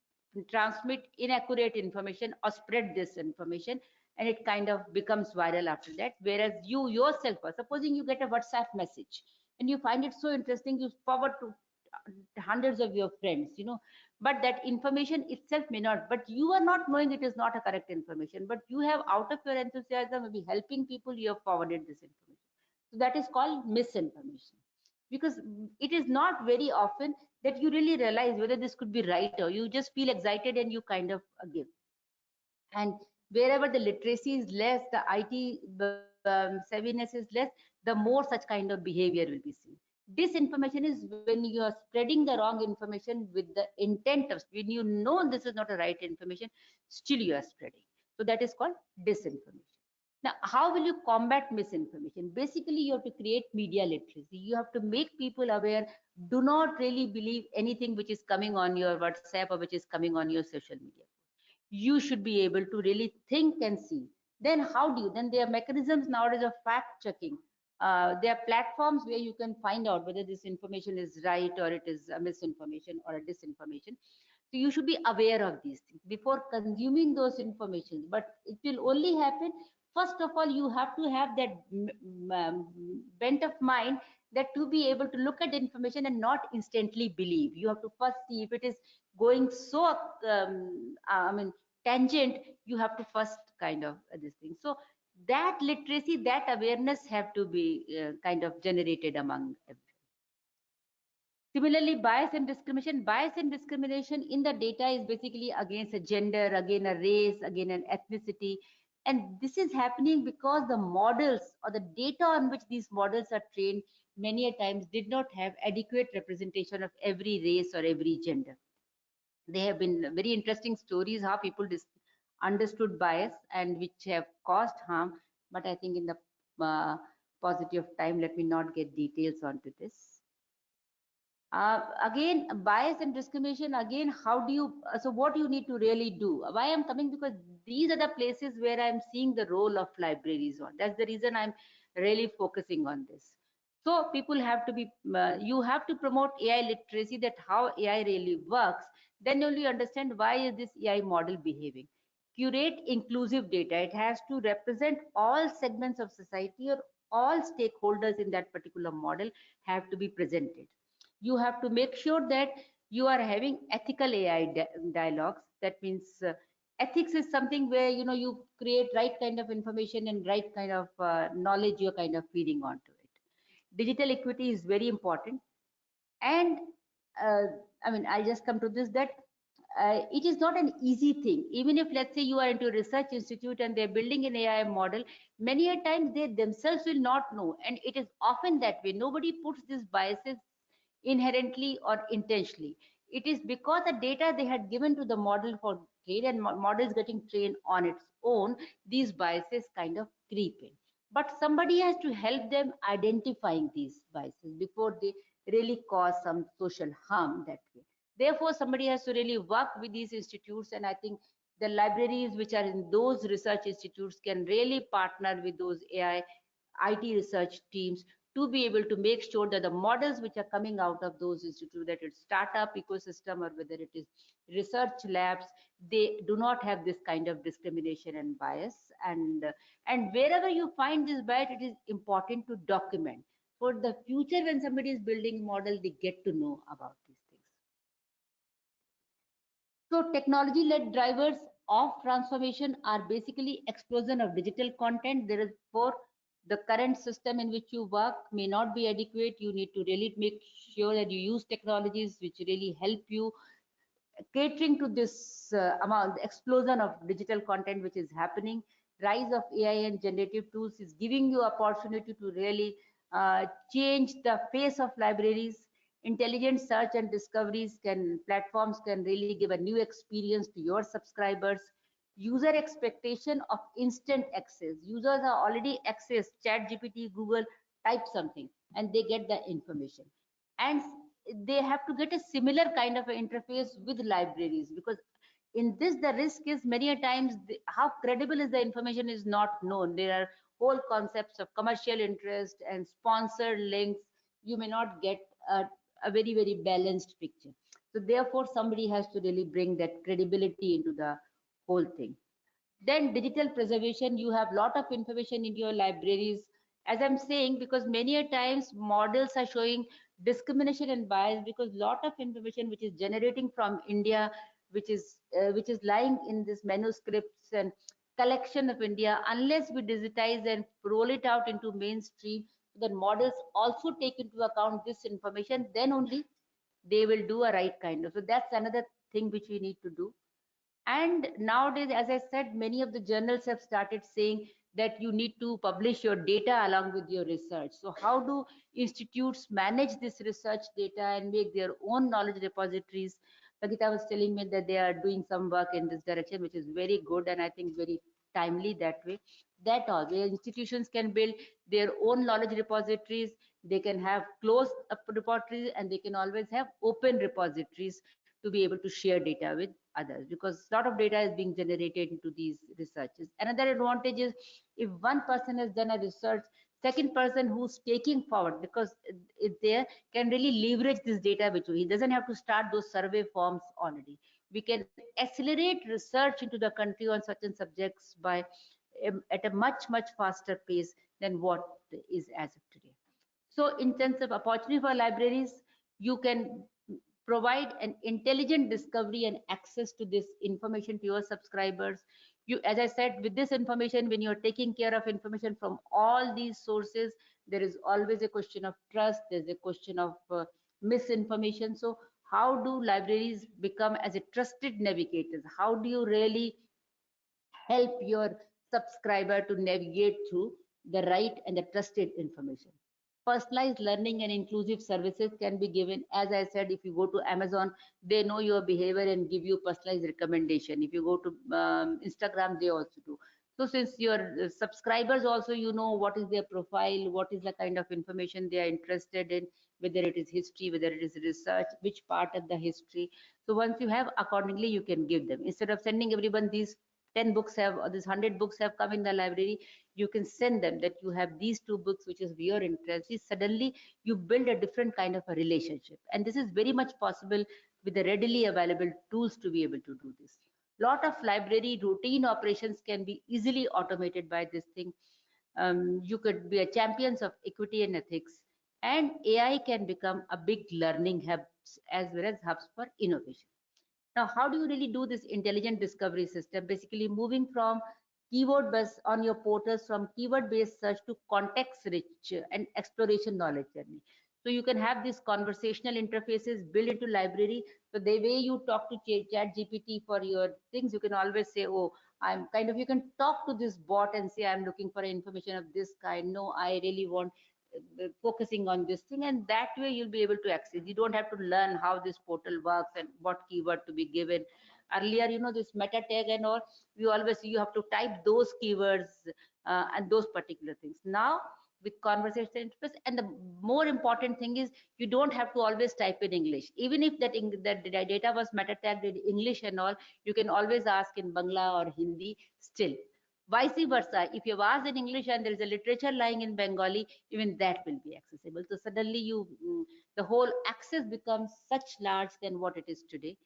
transmit inaccurate information or spread this information, and it kind of becomes viral after that. Whereas you yourself, supposing you get a WhatsApp message and you find it so interesting, you forward to hundreds of your friends, but that information itself may not, but you are not knowing it is not a correct information, but you have, out of your enthusiasm, maybe helping people, you have forwarded this information. So that is called misinformation, because it is not very often that you really realize whether this could be right, or you just feel excited and you kind of give. And wherever the literacy is less, the IT savviness is less, the more such kind of behavior will be seen. Disinformation is when you are spreading the wrong information with the intent of, when you know this is not a right information, still you are spreading. So that is called disinformation. Now, how will you combat misinformation? Basically, you have to create media literacy. You have to make people aware. Do not really believe anything which is coming on your WhatsApp or which is coming on your social media. You should be able to really think and see. Then how do you, then there are mechanisms nowadays of fact checking. There are platforms where you can find out whether this information is right or it is a misinformation or a disinformation. So you should be aware of these things before consuming those information. But it will only happen, first of all, you have to have that bent of mind, that to be able to look at the information and not instantly believe. You have to first see if it is going so tangent. You have to first kind of this thing. So that literacy, that awareness have to be kind of generated among everyone. Similarly, bias and discrimination in the data is basically against a gender, again a race, again an ethnicity. And this is happening because the models or the data on which these models are trained many a times did not have adequate representation of every race or every gender. There have been very interesting stories how people understood bias and which have caused harm. But I think in the paucity of time, let me not get details onto this. Again, bias and discrimination, again, how do you, so what you need to really do? Why I'm coming, because these are the places where I'm seeing the role of libraries on. That's the reason I'm really focusing on this. So people have to be, you have to promote AI literacy, that how AI really works. Then only understand why is this AI model behaving. Curate inclusive data. It has to represent all segments of society, or all stakeholders in that particular model have to be presented. You have to make sure that you are having ethical AI dialogues. That means ethics is something where you create right kind of information and right kind of knowledge you're kind of feeding onto it. Digital equity is very important. And uh, I just come to this, that it is not an easy thing. Even if, let's say, you are into a research institute and they're building an AI model, many a times they themselves will not know, and it is often that way. Nobody puts these biases inherently or intentionally. It is because the data they had given to the model for trade, and model is getting trained on its own, these biases kind of creep in. But somebody has to help them identifying these biases before they really cause some social harm that way. Therefore, somebody has to really work with these institutes, and I think the libraries which are in those research institutes can really partner with those AI IT research teams to be able to make sure that the models which are coming out of those institutes, that it's startup ecosystem or whether it is research labs, they do not have this kind of discrimination and bias. And wherever you find this bias, it is important to document for the future. When somebody is building model, they get to know about these things. So technology-led drivers of transformation are basically explosion of digital content. There is, for the current system in which you work may not be adequate. You need to really make sure that you use technologies which really help you catering to this amount, explosion of digital content which is happening. Rise of AI and generative tools is giving you opportunity to really change the face of libraries. Intelligent search and discoveries can platforms can really give a new experience to your subscribers. User expectation of instant access. Users are already access chat gpt, google, type something and they get the information, and they have to get a similar kind of an interface with libraries, because in this the risk is many a times how credible is the information is not known. There are whole concepts of commercial interest and sponsored links. You may not get a very balanced picture. So therefore somebody has to really bring that credibility into the whole thing. Then digital preservation, you have lot of information in your libraries, as I'm saying, because many a times models are showing discrimination and bias, because lot of information which is generating from India, which is lying in this manuscripts and collection of India, unless we digitize and roll it out into mainstream, so that models also take into account this information, then only they will do a right kind of. So that's another thing which we need to do. And nowadays, as I said, many of the journals have started saying that you need to publish your data along with your research. So how do institutes manage this research data and make their own knowledge repositories? Sagita was telling me that they are doing some work in this direction, which is very good and I think very timely that way. That all, where institutions can build their own knowledge repositories, they can have closed repositories, and they can always have open repositories to be able to share data with others, because a lot of data is being generated into these researches. Another advantage is if one person has done a research, second person who's taking forward, because it there can really leverage this data with you. He doesn't have to start those survey forms already. We can accelerate research into the country on certain subjects by at a much faster pace than what is as of today. So in terms of opportunity for libraries, you can provide an intelligent discovery and access to this information to your subscribers. You, as I said, with this information, when you're taking care of information from all these sources, there is always a question of trust. There's a question of misinformation. So how do libraries become as a trusted navigators? How do you really help your subscriber to navigate through the right and the trusted information? Personalized learning and inclusive services can be given. As I said, if you go to Amazon, they know your behavior and give you personalized recommendation. If you go to Instagram, they also do. So since your subscribers also, you know what is their profile, what is the kind of information they are interested in, whether it is history, whether it is research, which part of the history. So once you have, accordingly you can give them, instead of sending everyone these 10 books have, or this 100 books have come in the library, you can send them that you have these two books which is of your interest. See, suddenly you build a different kind of a relationship, and this is very much possible with the readily available tools to be able to do this. Lot of library routine operations can be easily automated by this thing. You could be a champions of equity and ethics, and AI can become a big learning hubs as well as hubs for innovation. Now, how do you really do this intelligent discovery system? Basically, moving from keyword based on your portals from keyword based search to context rich and exploration knowledge journey. So you can have these conversational interfaces built into library. So the way you talk to chat GPT for your things, you can always say, oh, I'm kind of, you can talk to this bot and say, I'm looking for information of this kind. No, I really want focusing on this thing, and that way you'll be able to access. You don't have to learn how this portal works and what keyword to be given. Earlier, you know, this meta tag and all, we always, you have to type those keywords and those particular things. Now with conversation interface, and the more important thing is you don't have to always type in English. Even if that data was meta tagged in English and all, you can always ask in Bangla or Hindi still. Vice versa, if you've asked in English and there is a literature lying in Bengali, even that will be accessible. So suddenly the whole access becomes such large than what it is today.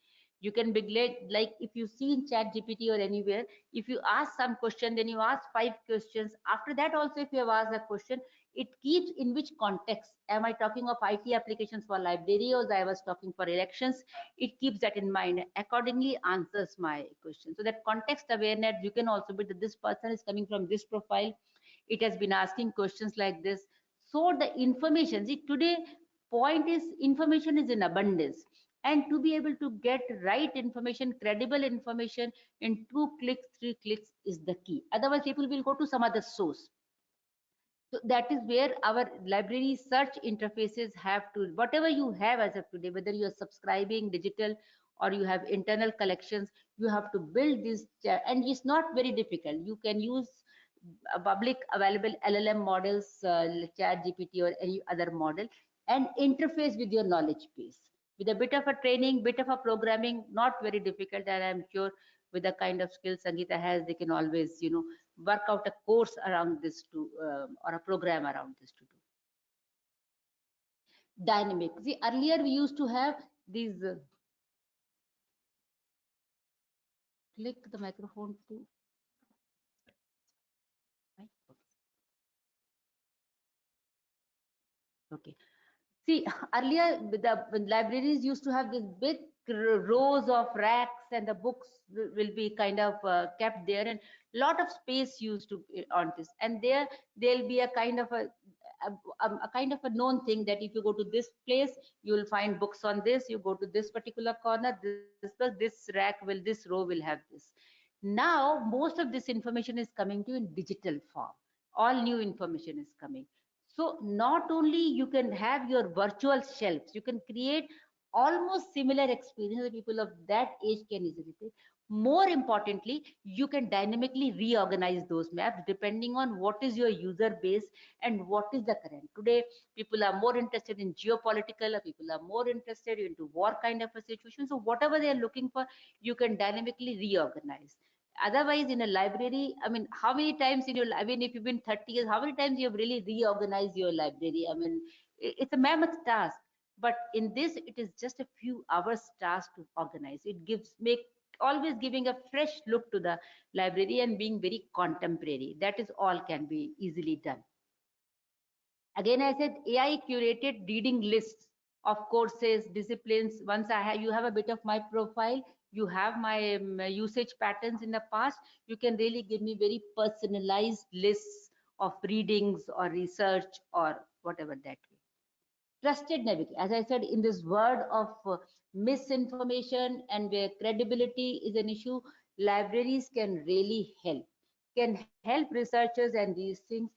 You can be like if you see in chat GPT or anywhere, if you ask some question, then you ask 5 questions. After that also, if you have asked a question, it keeps in which context. Am I talking of IT applications for library, or I was talking for elections? It keeps that in mind, accordingly answers my question. So that context awareness, you can also be that this person is coming from this profile, it has been asking questions like this. So the information, see, today point is information is in abundance, and to be able to get right information, credible information in 2 clicks, 3 clicks is the key. Otherwise people will go to some other source. So that is where our library search interfaces have to, whatever you have as of today, whether you are subscribing digital or you have internal collections, you have to build this, and it's not very difficult. You can use public available LLM models, Chat GPT or any other model, and interface with your knowledge base. With a bit of a training, bit of a programming, not very difficult, and I'm sure with the kind of skills Sangeeta has, they can always, work out a course around this to, or a program around this to do. Dynamic. See, earlier we used to have these, click the microphone to, right? Okay. See, earlier the libraries used to have this big rows of racks, and the books will be kind of kept there, and lot of space used to on this. And there'll be a kind of a kind of a known thing that if you go to this place, you will find books on this. You go to this particular corner, this rack will, this row will have this. Now most of this information is coming to in digital form. All new information is coming. So not only you can have your virtual shelves, you can create almost similar experience that people of that age can easily take. More importantly, you can dynamically reorganize those maps depending on what is your user base and what is the current. Today, people are more interested in geopolitical, or people are more interested into war kind of a situation. So whatever they are looking for, you can dynamically reorganize. Otherwise, in a library, I mean, how many times in your, I mean, if you've been 30 years, how many times you have really reorganized your library? I mean, it's a mammoth task. But in this, it is just a few hours task to organize. It gives, make, always giving a fresh look to the library and being very contemporary. That is all can be easily done. Again, I said AI curated reading lists of courses, disciplines. Once I have, you have a bit of my profile, you have my usage patterns in the past, you can really give me very personalized lists of readings or research or whatever that way. Trusted navigation. As I said, in this world of misinformation and where credibility is an issue, libraries can really help, can help researchers and these things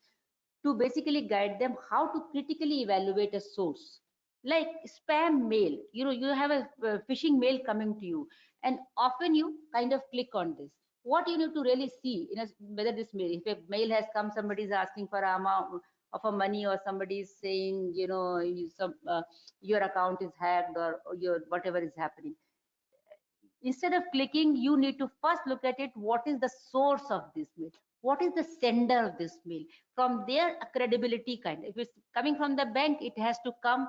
to basically guide them how to critically evaluate a source. Like spam mail, you have a phishing mail coming to you, and often you kind of click on this. What you need to really see in a, whether this mail, if a mail has come, somebody is asking for an amount of a money, or somebody is saying, your account is hacked, or your whatever is happening. Instead of clicking, you need to first look at it. What is the source of this mail? What is the sender of this mail? From there, a credibility kind. If it's coming from the bank, it has to come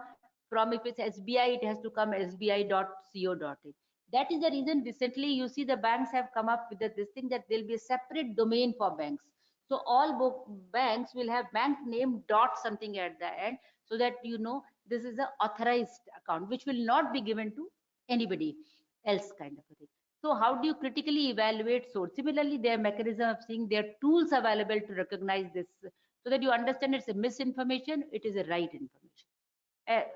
from, if it's SBI, it has to come sbi.co.in. That is the reason recently you see the banks have come up with this thing that there'll be a separate domain for banks. So all banks will have bank name dot something at the end, so that this is an authorized account which will not be given to anybody else kind of a thing. So how do you critically evaluate source? Similarly, their mechanism of seeing their tools available to recognize this, so that you understand it's a misinformation, it is a right information.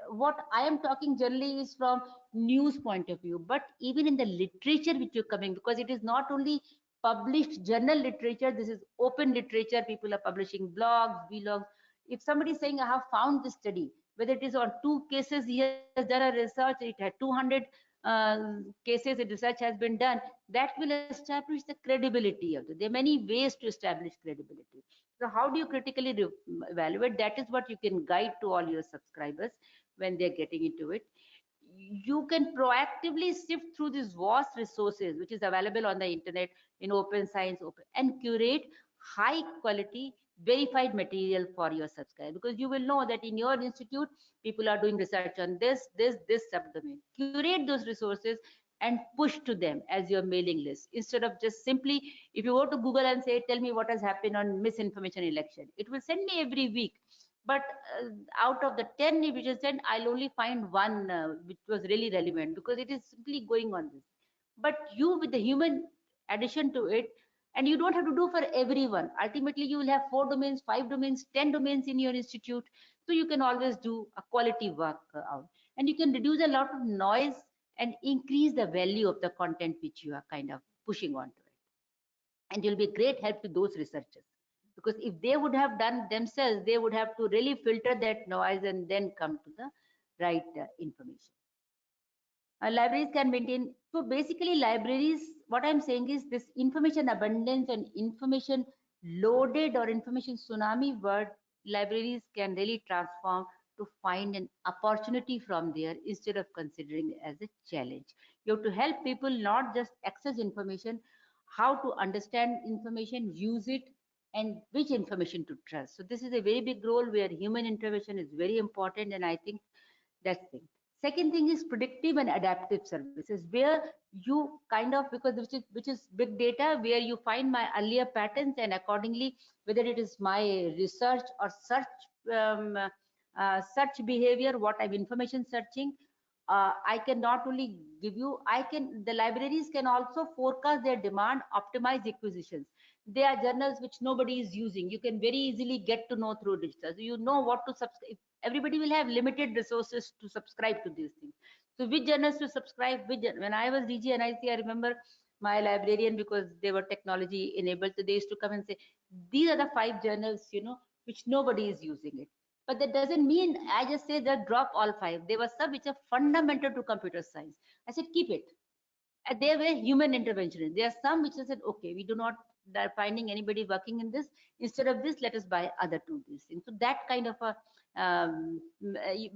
What I am talking generally is from news point of view, but even in the literature which you're coming, because it is not only published journal literature, this is open literature. People are publishing blogs, vlogs. If somebody is saying, I have found this study, whether it is on 2 cases, he has done a research, it had 200 cases, the research has been done, that will establish the credibility of it. There are many ways to establish credibility. So how do you critically evaluate? That is what you can guide to all your subscribers when they're getting into it. You can proactively sift through these vast resources which is available on the internet in open science, open, and curate high quality verified material for your subscribers, because you will know that in your institute people are doing research on this subdomain. Curate those resources and push to them as your mailing list, instead of just simply, if you go to Google and say, tell me what has happened on misinformation election, it will send me every week. But out of the 10 which is sent, I'll only find one which was really relevant, because it is simply going on this. But you, with the human addition to it, and you don't have to do for everyone. Ultimately, you will have 4 domains, 5 domains, 10 domains in your institute. So you can always do a quality work out. And you can reduce a lot of noise and increase the value of the content which you are kind of pushing onto it. And you'll be a great help to those researchers. because if they would have done themselves, they would have to really filter that noise and then come to the right information. Libraries can maintain, so basically libraries, what I'm saying is this information abundance and information loaded or information tsunami world, libraries can really transform to find an opportunity from there instead of considering it as a challenge. You have to help people not just access information, how to understand information, use it, and which information to trust. So this is a very big role where human intervention is very important, and I think that's the thing. Second thing is predictive and adaptive services, where you kind of, because which is big data, where you find my earlier patterns, and accordingly, whether it is my research or search behavior, what I'm information searching, I can not only give you, the libraries can also forecast their demand, optimize acquisitions. There are journals which nobody is using. You can very easily get to know through digital. So you know what to subscribe. Everybody will have limited resources to subscribe to these things. So which journals to subscribe? When I was DGNIC, I remember my librarian, because they were technology enabled, so they used to come and say, these are the 5 journals, which nobody is using it. But that doesn't mean I just say that drop all 5. There were some which are fundamental to computer science. I said, keep it. There were human interventionists. There are some which I said, okay, we do not are finding anybody working in this. Instead of this, let us buy other tools. These things. So that kind of a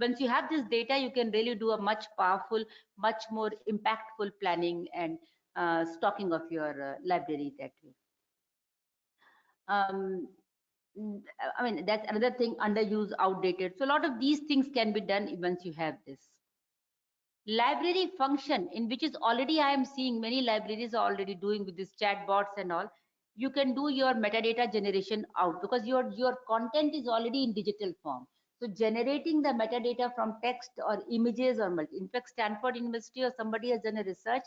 once you have this data, you can really do a much powerful, much more impactful planning and stocking of your library that way. I mean, that's another thing, underused, outdated. So a lot of these things can be done once you have this. Library function, in which is already I am seeing many libraries are already doing with these chatbots and all. You can do your metadata generation out, because your content is already in digital form. So generating the metadata from text or images or multi. In fact, Stanford University or somebody has done a research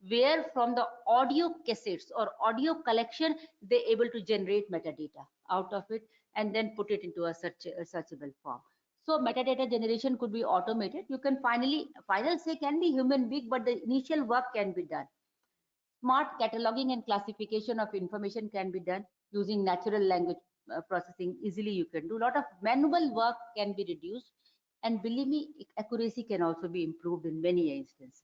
where from the audio cassettes or audio collection, they're able to generate metadata out of it and then put it into a searchable form. So metadata generation could be automated. You can final say can be human being, but the initial work can be done. Smart cataloging and classification of information can be done using natural language processing. Easily you can do. A lot of manual work can be reduced, and believe me, accuracy can also be improved in many instances.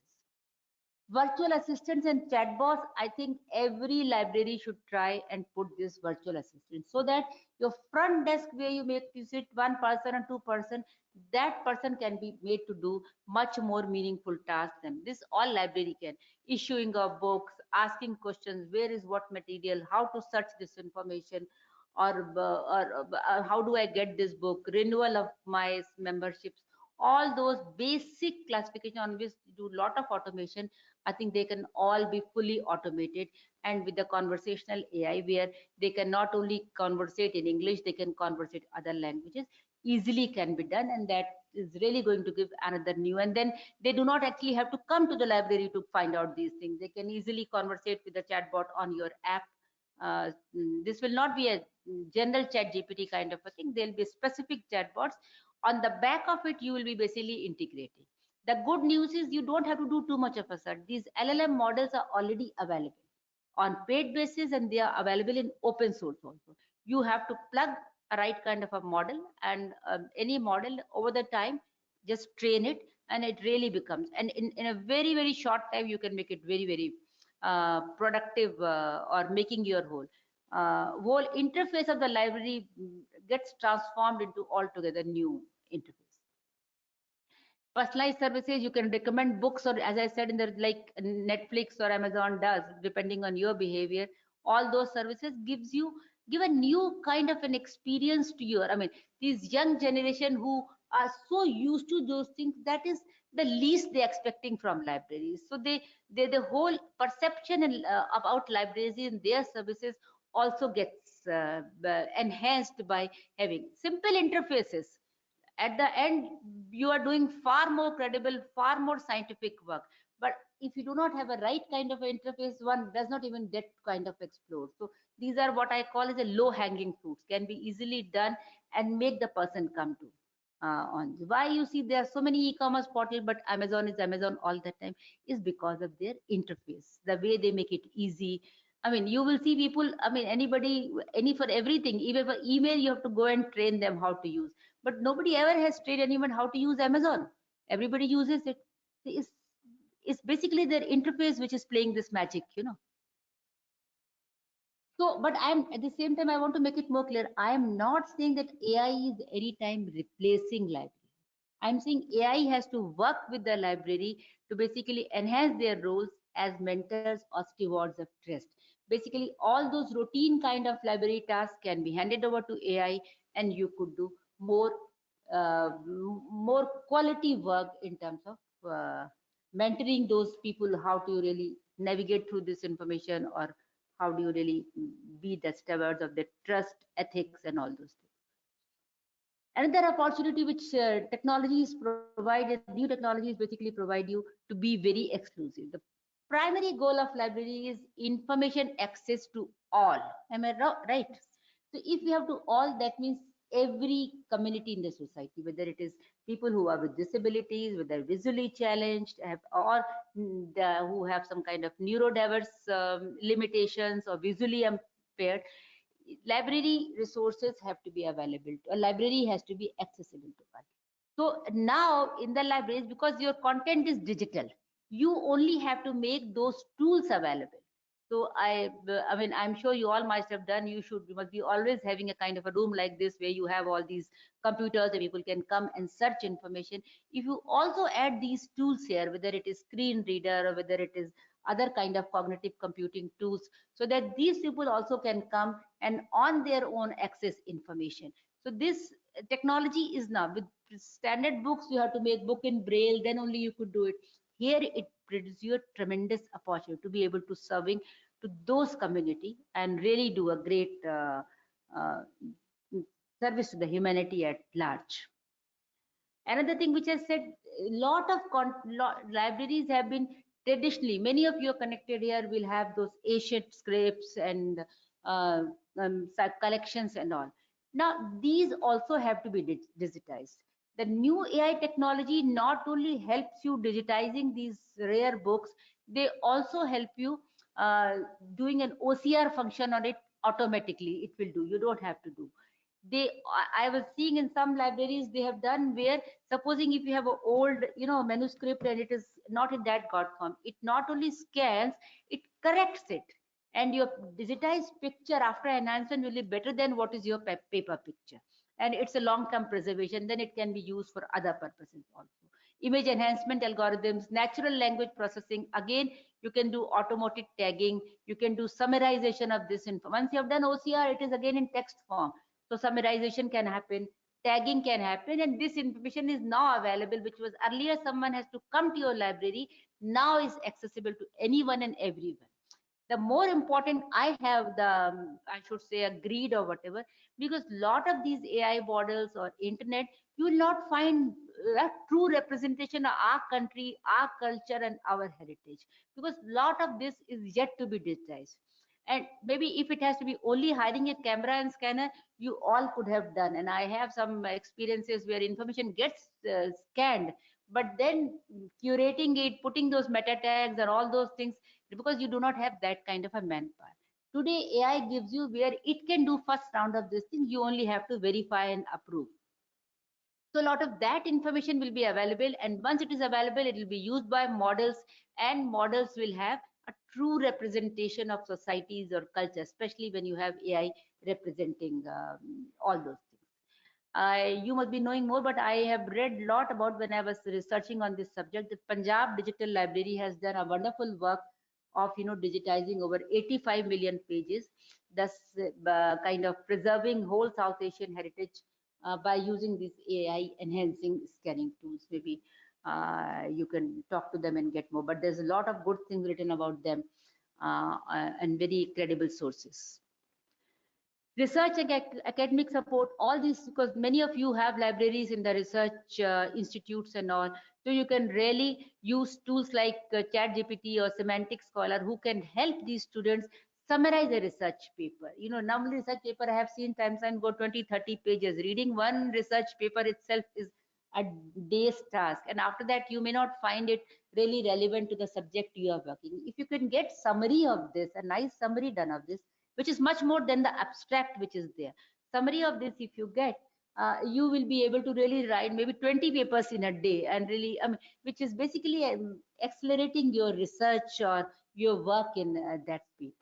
Virtual assistants and chatbots, I think every library should try and put this virtual assistant, so that your front desk where you make you sit 1 person or 2 person, that person can be made to do much more meaningful tasks than this. All library can, issuing of books, asking questions, where is what material, how to search this information, or how do I get this book, renewal of my memberships, all those basic classification on which do lot of automation. I think they can all be fully automated, and with the conversational AI, where they can not only conversate in English, they can conversate other languages, easily can be done, and that is really going to give another new. And then they do not actually have to come to the library to find out these things. They can easily conversate with the chatbot on your app. This will not be a general chat GPT kind of a thing. There'll be specific chatbots. On the back of it, you will be basically integrating. The good news is you don't have to do too much of a search. These LLM models are already available on paid basis, and they are available in open source also. You have to plug a right kind of a model, and any model over the time, just train it, and it really becomes, and in a very, very short time, you can make it very, very productive, or making your whole interface of the library gets transformed into altogether new interface. Personalized services, you can recommend books, or as I said, in the like Netflix or Amazon does, depending on your behavior. All those services give a new kind of an experience to your, I mean, these young generation who are so used to those things, that is the least they're expecting from libraries. So they the whole perception about libraries and their services also gets enhanced by having simple interfaces. At the end, you are doing far more credible, far more scientific work. But if you do not have a right kind of interface, one does not even get kind of explore. So these are what I call as a low hanging fruits, can be easily done and make the person come to on. Why you see there are so many e-commerce portal, but Amazon is Amazon all the time, is because of their interface, the way they make it easy, I mean, you will see people, I mean, anybody, any for everything, even for email, you have to go and train them how to use. But nobody ever has trained anyone how to use Amazon. Everybody uses it. It's basically their interface which is playing this magic, you know. So, but I'm at the same time, I want to make it more clear. I am not saying that AI is anytime replacing library. I'm saying AI has to work with the library to basically enhance their roles as mentors or stewards of trust. Basically, all those routine kind of library tasks can be handed over to AI, and you could do more more quality work in terms of mentoring those people. How to really navigate through this information, or how do you really be the stewards of the trust, ethics, and all those things. Another opportunity which technologies provide, new technologies basically provide you to be very exclusive. The primary goal of library is information access to all. Am I right? So if we have to all, that means every community in the society, whether it is people who are with disabilities, whether visually challenged, or who have some kind of neurodiverse limitations, or visually impaired, library resources have to be available. A library has to be accessible to us. So now in the libraries, because your content is digital, you only have to make those tools available. So I mean, I'm sure you all must have done. You must be always having a kind of a room like this where you have all these computers and people can come and search information. If you also add these tools here, whether it is screen reader or whether it is other kind of cognitive computing tools, so that these people also can come and on their own access information. So this technology is now with standard books, you have to make book in braille, then only you could do it. Here it gives you a tremendous opportunity to be able to serving to those community and really do a great uh, service to the humanity at large. Another thing which I said, a lot of libraries have been traditionally, many of you are connected here will have those ancient scripts and uh, collections and all. Now, these also have to be digitized. The new AI technology not only helps you digitizing these rare books, they also help you doing an OCR function on it automatically. It will do. You don't have to do. I was seeing in some libraries they have done where, supposing if you have an old manuscript and it is not in that god form, it not only scans, it corrects it, and your digitized picture after enhancement will be better than what is your paper picture, and it's a long term preservation. Then it can be used for other purposes also. Image enhancement algorithms, natural language processing, again you can do automated tagging, you can do summarization of this info. Once you have done OCR, it is again in text form, so summarization can happen, tagging can happen, and this information is now available, which was earlier someone has to come to your library, now is accessible to anyone and everyone. The more important, I have the I should say a greed or whatever, because lot of these AI models or internet, you will not find a true representation of our country, our culture, and our heritage, because lot of this is yet to be digitized. And maybe if it has to be only hiding a camera and scanner, you all could have done. And I have some experiences where information gets scanned, but then curating it, putting those meta tags and all those things, because you do not have that kind of a manpower. Today AI gives you where it can do first round of this thing, you only have to verify and approve. So a lot of that information will be available, and once it is available, it will be used by models, and models will have a true representation of societies or culture, especially when you have AI representing all those things. You must be knowing more, but I have read a lot about when I was researching on this subject. The Punjab Digital Library has done a wonderful work of digitizing over 85 million pages, thus kind of preserving whole South Asian heritage by using these AI enhancing scanning tools. Maybe you can talk to them and get more. But there's a lot of good things written about them and very credible sources. Research and academic support, all these, because many of you have libraries in the research institutes and all, so you can really use tools like chat gpt or semantic scholar, who can help these students summarize a research paper. Normally research paper I have seen times and go 20-30 pages. Reading one research paper itself is a day's task, and after that you may not find it really relevant to the subject you are working. If you can get summary of this, a nice summary done of this, which is much more than the abstract which is there, summary of this if you get, you will be able to really write maybe 20 papers in a day, and really, which is basically accelerating your research or your work in that speed.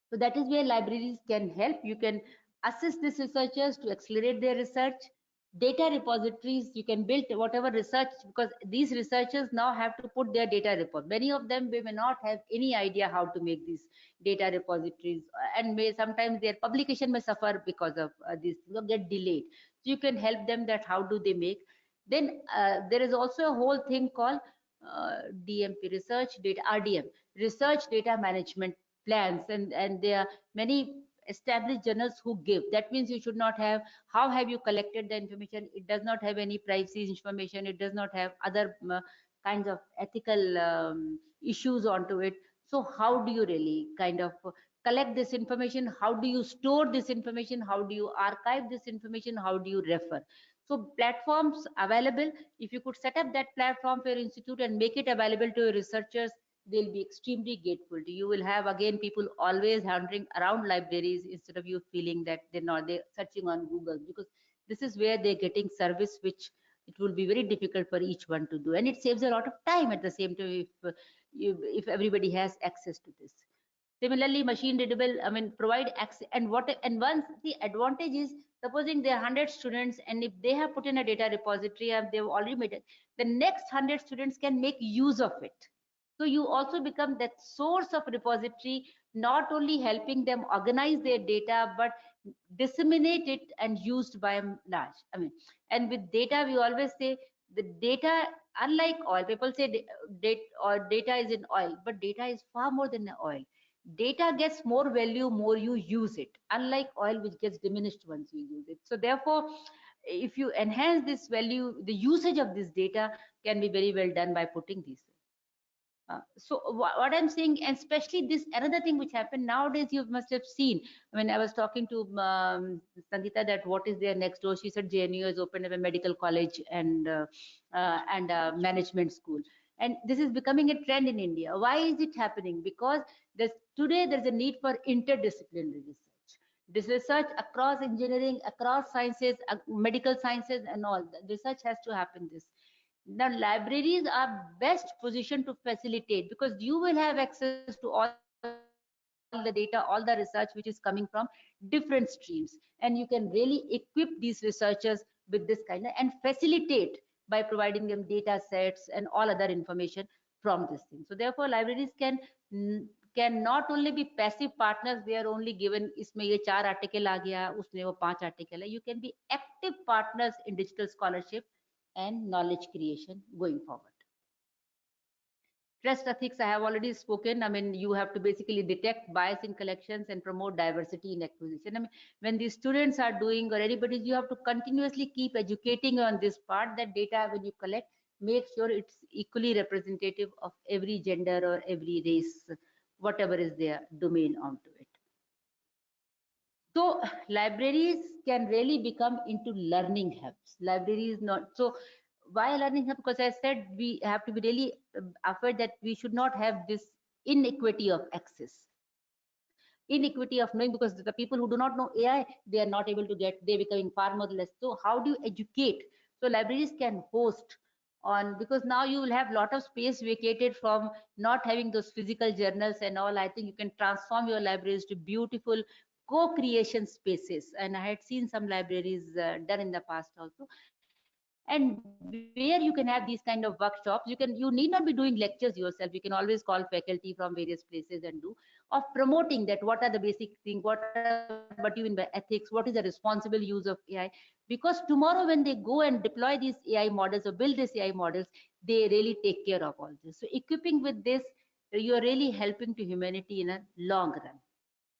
So that is where libraries can help. You can assist these researchers to accelerate their research. Data repositories, you can build whatever research, because these researchers now have to put their data report. Many of them may not have any idea how to make these data repositories, and may sometimes their publication may suffer because of these things, get delayed. So you can help them that how do they make. Then there is also a whole thing called DMP, research data, RDM, research data management plans, and there are many established journals who give. That means you should not have how have you collected the information. It does not have any privacy information. It does not have other kinds of ethical issues onto it. So how do you really kind of collect this information? How do you store this information? How do you archive this information? How do you refer? So platforms available, if you could set up that platform for your institute and make it available to your researchers, they'll be extremely grateful to you. Will have again people always wandering around libraries instead of you feeling that they're searching on Google, because this is where they're getting service which it will be very difficult for each one to do, and it saves a lot of time at the same time if everybody has access to this. Similarly, machine readable, provide access. And once the advantage is, supposing there are 100 students, and if they have put in a data repository and they've already made it, the next 100 students can make use of it. So you also become that source of repository, not only helping them organize their data, but disseminate it and used by large. And with data, we always say the data, unlike oil, people say data is in oil, but data is far more than oil. Data gets more value more you use it, unlike oil which gets diminished once you use it. So therefore, if you enhance this value, the usage of this data can be very well done by putting these. So what I'm saying, and especially this another thing which happened nowadays, you must have seen. When I was talking to Sangeeta that what is there next door, she said JNU has opened up a medical college and a management school, and this is becoming a trend in India. Why is it happening? Because today there's a need for interdisciplinary research. This research across engineering, across sciences, medical sciences, and all. The research has to happen. The libraries are best positioned to facilitate, because you will have access to all the data, all the research which is coming from different streams, and you can really equip these researchers with this kind of, and facilitate by providing them data sets and all other information from this thing. So therefore libraries can not only be passive partners, they are only given इसमें ये 4 article आ गया, उसमें वो 5 article है. You can be active partners in digital scholarship and knowledge creation going forward. Trust ethics, I have already spoken. You have to basically detect bias in collections and promote diversity in acquisition. When these students are doing, or anybody, you have to continuously keep educating on this part, that data when you collect, make sure it's equally representative of every gender or every race, whatever is their domain onto it. So libraries can really become into learning hubs. Libraries not so. Why learning hub? Because I said we have to be really afraid that we should not have this inequity of access, inequity of knowing, because the people who do not know AI, they are not able to get, they're becoming far more less. So how do you educate? So libraries can host on, because now you will have a lot of space vacated from not having those physical journals and all. I think you can transform your libraries to beautiful co-creation spaces, and I had seen some libraries done in the past also, and where you can have these kind of workshops. You need not be doing lectures yourself, you can always call faculty from various places and do, of promoting that what are the basic things, what you mean by ethics, what is the responsible use of AI. Because tomorrow when they go and deploy these AI models or build these AI models, they really take care of all this. So equipping with this, you are really helping to humanity in a long run.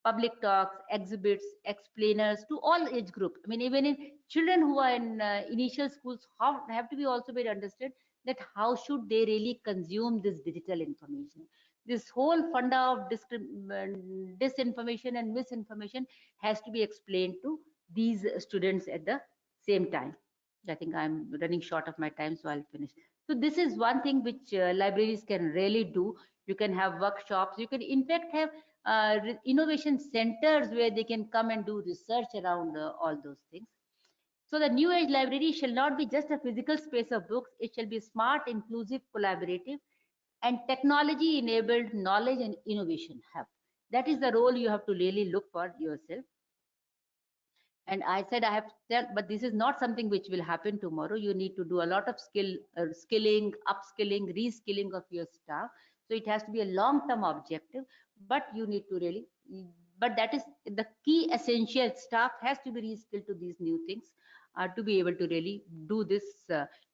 Public talks, exhibits, explainers to all age group. Even in children who are in initial schools, how have to be also made understood that how should they really consume this digital information. This whole funda of disinformation and misinformation has to be explained to these students at the same time. I think I'm running short of my time, so I'll finish. So this is one thing which libraries can really do. You can have workshops. You can, in fact, have innovation centers where they can come and do research around all those things. So the New Age Library shall not be just a physical space of books. It shall be smart, inclusive, collaborative, and technology-enabled knowledge and innovation hub. That is the role you have to really look for yourself. And I said I have to tell, but this is not something which will happen tomorrow. You need to do a lot of skilling, upskilling, reskilling of your staff. So it has to be a long-term objective, but you need to really, but that is the key essential. Staff has to be reskilled to these new things to be able to really do this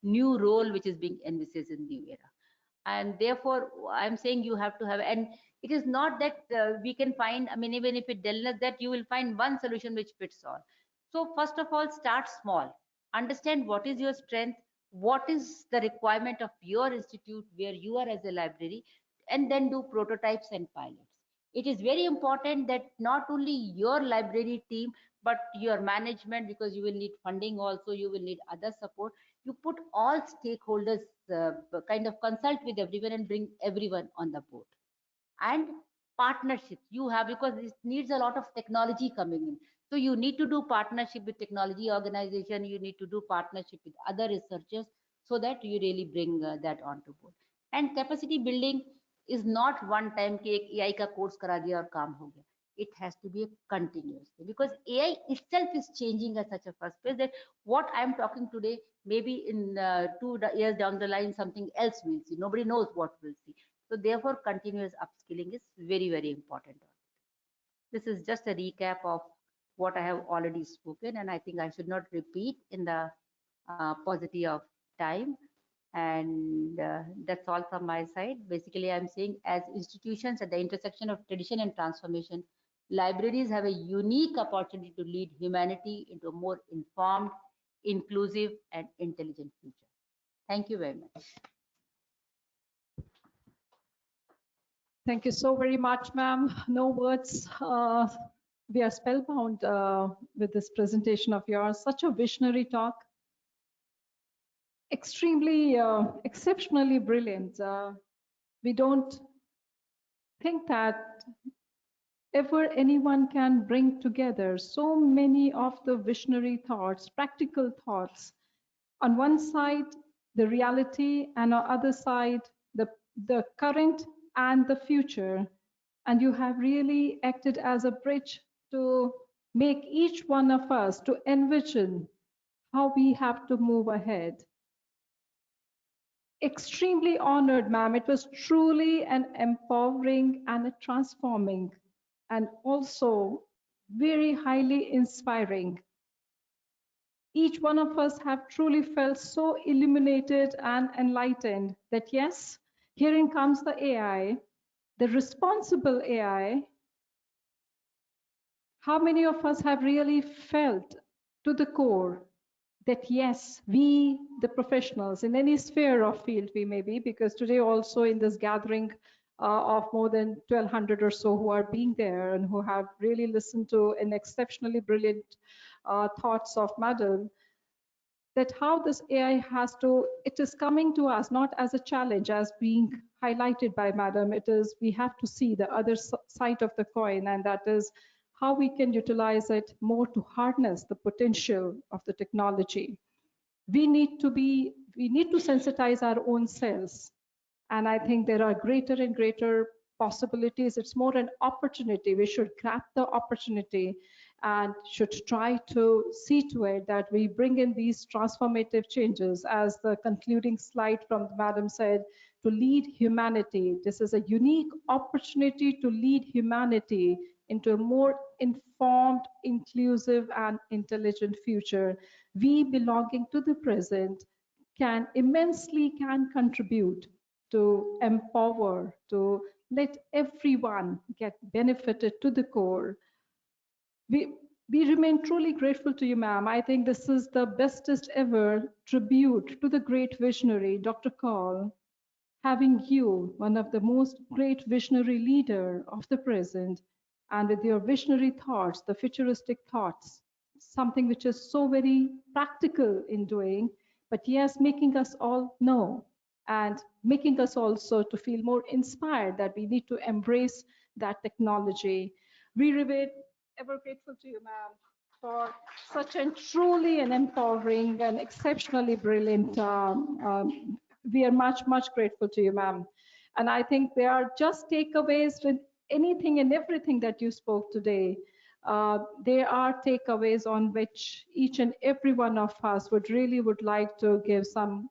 new role which is being envisaged in the new era. And therefore I'm saying you have to have, and it is not that we can find, I mean, even if it tells us that you will find one solution which fits all. So first of all, start small, understand what is your strength, what is the requirement of your institute where you are as a library, and then do prototypes and pilots. It is very important that not only your library team but your management, because you will need funding also, you will need other support, you put all stakeholders, kind of consult with everyone and bring everyone on the board. And partnerships you have, because this needs a lot of technology coming in. So you need to do partnership with technology organization, you need to do partnership with other researchers, so that you really bring that onto board. And capacity building is not one time कि एक AI का course करा दिया और काम हो गया. It has to be a continuous thing, because AI itself is changing at such a fast pace that what I'm talking today, maybe in 2 years down the line, something else we'll see. Nobody knows what we'll see. So therefore, continuous upskilling is very, very important. This is just a recap of what I have already spoken, and I think I should not repeat in the paucity of time. And that's all from my side. Basically, I'm saying as institutions at the intersection of tradition and transformation, libraries have a unique opportunity to lead humanity into a more informed, inclusive, and intelligent future. Thank you very much. Thank you so very much, ma'am. No words. We are spellbound with this presentation of yours. Such a visionary talk. Extremely, exceptionally brilliant. We don't think that ever anyone can bring together so many of the visionary thoughts, practical thoughts. On one side, the reality, and on the other side, the current and the future. And you have really acted as a bridge to make each one of us to envision how we have to move ahead. Extremely honored, ma'am. It was truly an empowering and a transforming, and also very highly inspiring. Each one of us have truly felt so illuminated and enlightened that yes, herein comes the AI, the responsible AI. How many of us have really felt to the core that yes, we, the professionals in any sphere of field we may be, because today also in this gathering of more than 1,200 or so who are being there and who have really listened to an exceptionally brilliant thoughts of Madam, that how this AI has to, it is coming to us not as a challenge as being highlighted by Madam, it is, we have to see the other side of the coin, and that is how we can utilize it more to harness the potential of the technology. We need to sensitize our own selves. And I think there are greater and greater possibilities. It's more an opportunity. We should grab the opportunity and should try to see to it that we bring in these transformative changes, as the concluding slide from Madam said, to lead humanity. This is a unique opportunity to lead humanity into a more informed, inclusive, and intelligent future. We belonging to the present can immensely contribute to empower, to let everyone get benefited to the core. We remain truly grateful to you, ma'am. I think this is the bestest ever tribute to the great visionary, Dr. Kaul, having you, one of the most great visionary leader of the present, and with your visionary thoughts, the futuristic thoughts, something which is so very practical in doing, but yes, making us all know and making us also to feel more inspired that we need to embrace that technology. We remain ever grateful to you, ma'am, for such a truly an empowering and exceptionally brilliant. We are much, much grateful to you, ma'am. And I think there are just takeaways with anything and everything that you spoke today. There are takeaways on which each and every one of us would like to give some,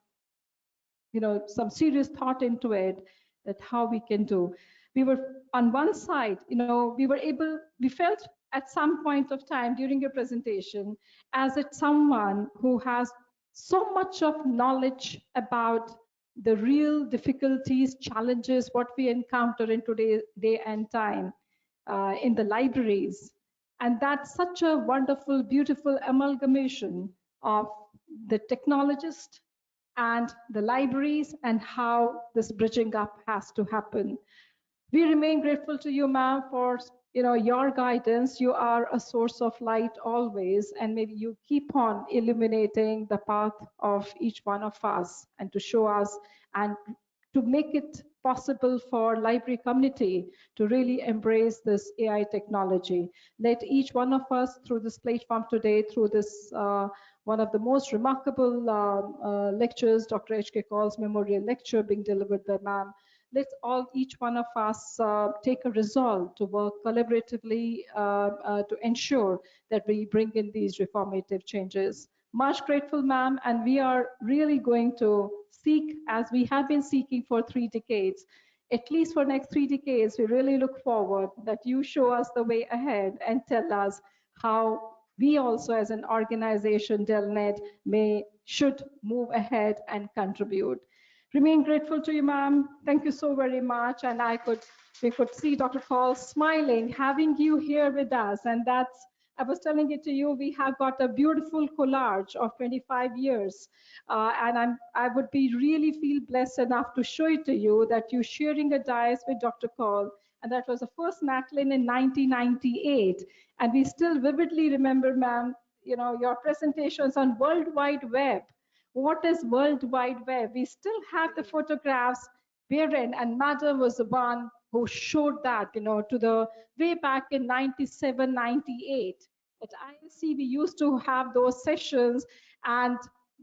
some serious thought into it, that how we can do. We were on one side, we felt at some point of time during your presentation as it someone who has so much of knowledge about the real difficulties, challenges, what we encounter in today's day and time in the libraries. And that's such a wonderful, beautiful amalgamation of the technologist and the libraries and how this bridging up has to happen. We remain grateful to you, ma'am, for your guidance. You are a source of light always, and maybe you keep on illuminating the path of each one of us and to show us and to make it possible for library community to really embrace this AI technology. Let each one of us through this platform today, through this one of the most remarkable lectures, Dr. H.K. Kaul's memorial lecture being delivered by ma'am, let's each one of us take a resolve to work collaboratively to ensure that we bring in these reformative changes. Much grateful, ma'am, and we are really going to seek, as we have been seeking for 3 decades, at least for next 3 decades, we really look forward that you show us the way ahead and tell us how we also as an organization, DELNET, should move ahead and contribute. Remain grateful to you, ma'am. Thank you so very much. And we could see Dr. Kaul smiling, having you here with us. And I was telling it to you, we have got a beautiful collage of 25 years. And I would be really feel blessed enough to show it to you that you're sharing a dais with Dr. Kaul. And that was the first NACLIN in 1998. And we still vividly remember, ma'am, your presentations on World Wide Web. What is World Wide Web? We still have the photographs wherein, and Madam was the one who showed that, to the way back in 97, 98. At ISC, we used to have those sessions, and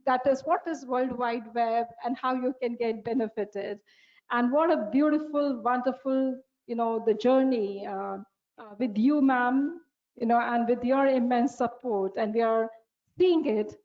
that is what is World Wide Web and how you can get benefited. And what a beautiful, wonderful, the journey with you, ma'am, and with your immense support. And we are seeing it,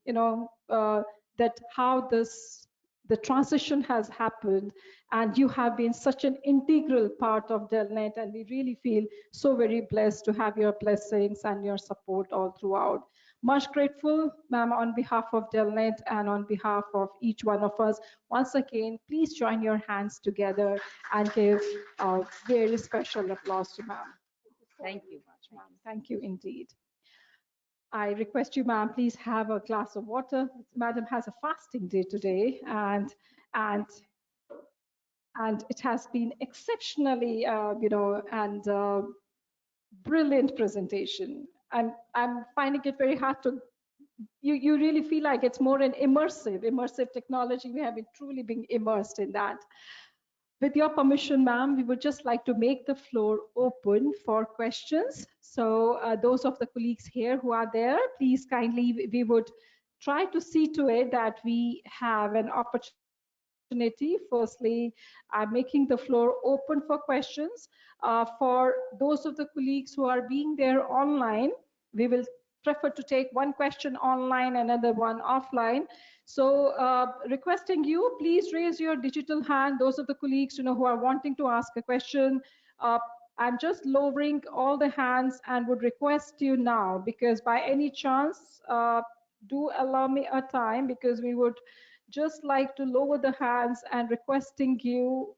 that how the transition has happened, and you have been such an integral part of DELNET, and we really feel so very blessed to have your blessings and your support all throughout. Much grateful, ma'am, on behalf of DELNET and on behalf of each one of us. Once again, please join your hands together and give a very special applause to ma'am. Thank you. Ma'am. Thank you indeed. I request you, ma'am, please have a glass of water. Madam has a fasting day today, and it has been exceptionally, brilliant presentation. I'm finding it very hard to. You really feel like it's more an immersive technology. We have been truly being immersed in that. With your permission, ma'am, we would just like to make the floor open for questions. So those of the colleagues here who are there, please kindly, we would try to see to it that we have an opportunity. Firstly, I'm making the floor open for questions. For those of the colleagues who are being there online, we will prefer to take one question online, another one offline. So requesting you, please raise your digital hand. Those of the colleagues who are wanting to ask a question. I'm just lowering all the hands and would request you now, because by any chance, do allow me a time, because we would just like to lower the hands and requesting you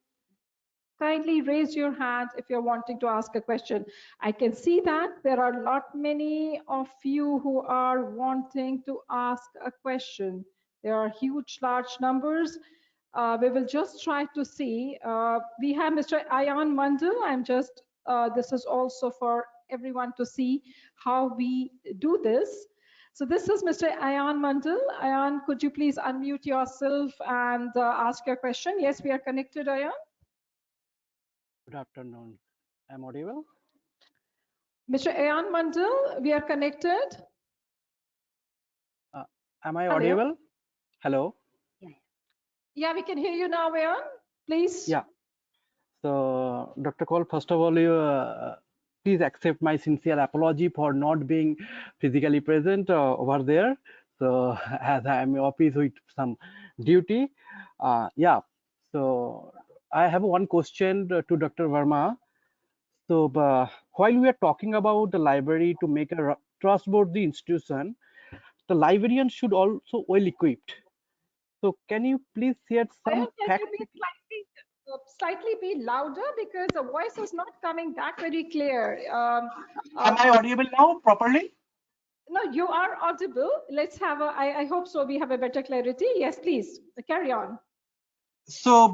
kindly raise your hand if you're wanting to ask a question. I can see that there are a lot many of you who are wanting to ask a question. There are huge, large numbers. We will just try to see. We have Mr. Ayan Mandal. This is also for everyone to see how we do this. So this is Mr. Ayan Mandal. Ayan, could you please unmute yourself and ask your question? Yes, we are connected, Ayan. Good afternoon. I'm audible? Mr. Ayan Mandal, we are connected. Uh, am I Hello. audible? Hello? Yeah, we can hear you now, Ayan. Please. Yeah. So, Dr. Kaul, first of all, you please accept my sincere apology for not being physically present over there. So, as I am in office with some duty. Yeah. So, I have one question to Dr. Verma. So, while we are talking about the library to make a trustworthy institution, the librarian should also well equipped. So can you please share Ayan, some can you facts? be slightly be louder because the voice is not coming back very clear. Am I audible now properly? No, you are audible. Let's have I hope so. We have a better clarity. Yes, please carry on. So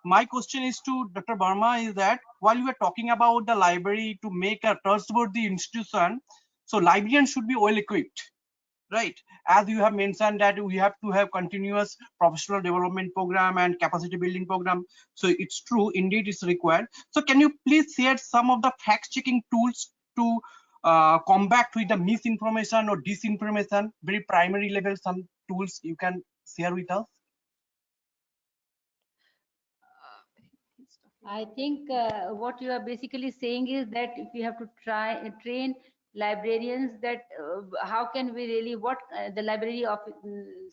my question is to Dr. Verma is that while we are talking about the library to make a trustworthy institution, so librarians should be well equipped, right? As you have mentioned that we have to have continuous professional development program and capacity building program. So it's true, indeed it's required. So can you please share some of the fact checking tools to combat with the misinformation or disinformation, very primary level, some tools you can share with us? I think what you are basically saying is that if we have to try and train librarians, that how can we really, what the library of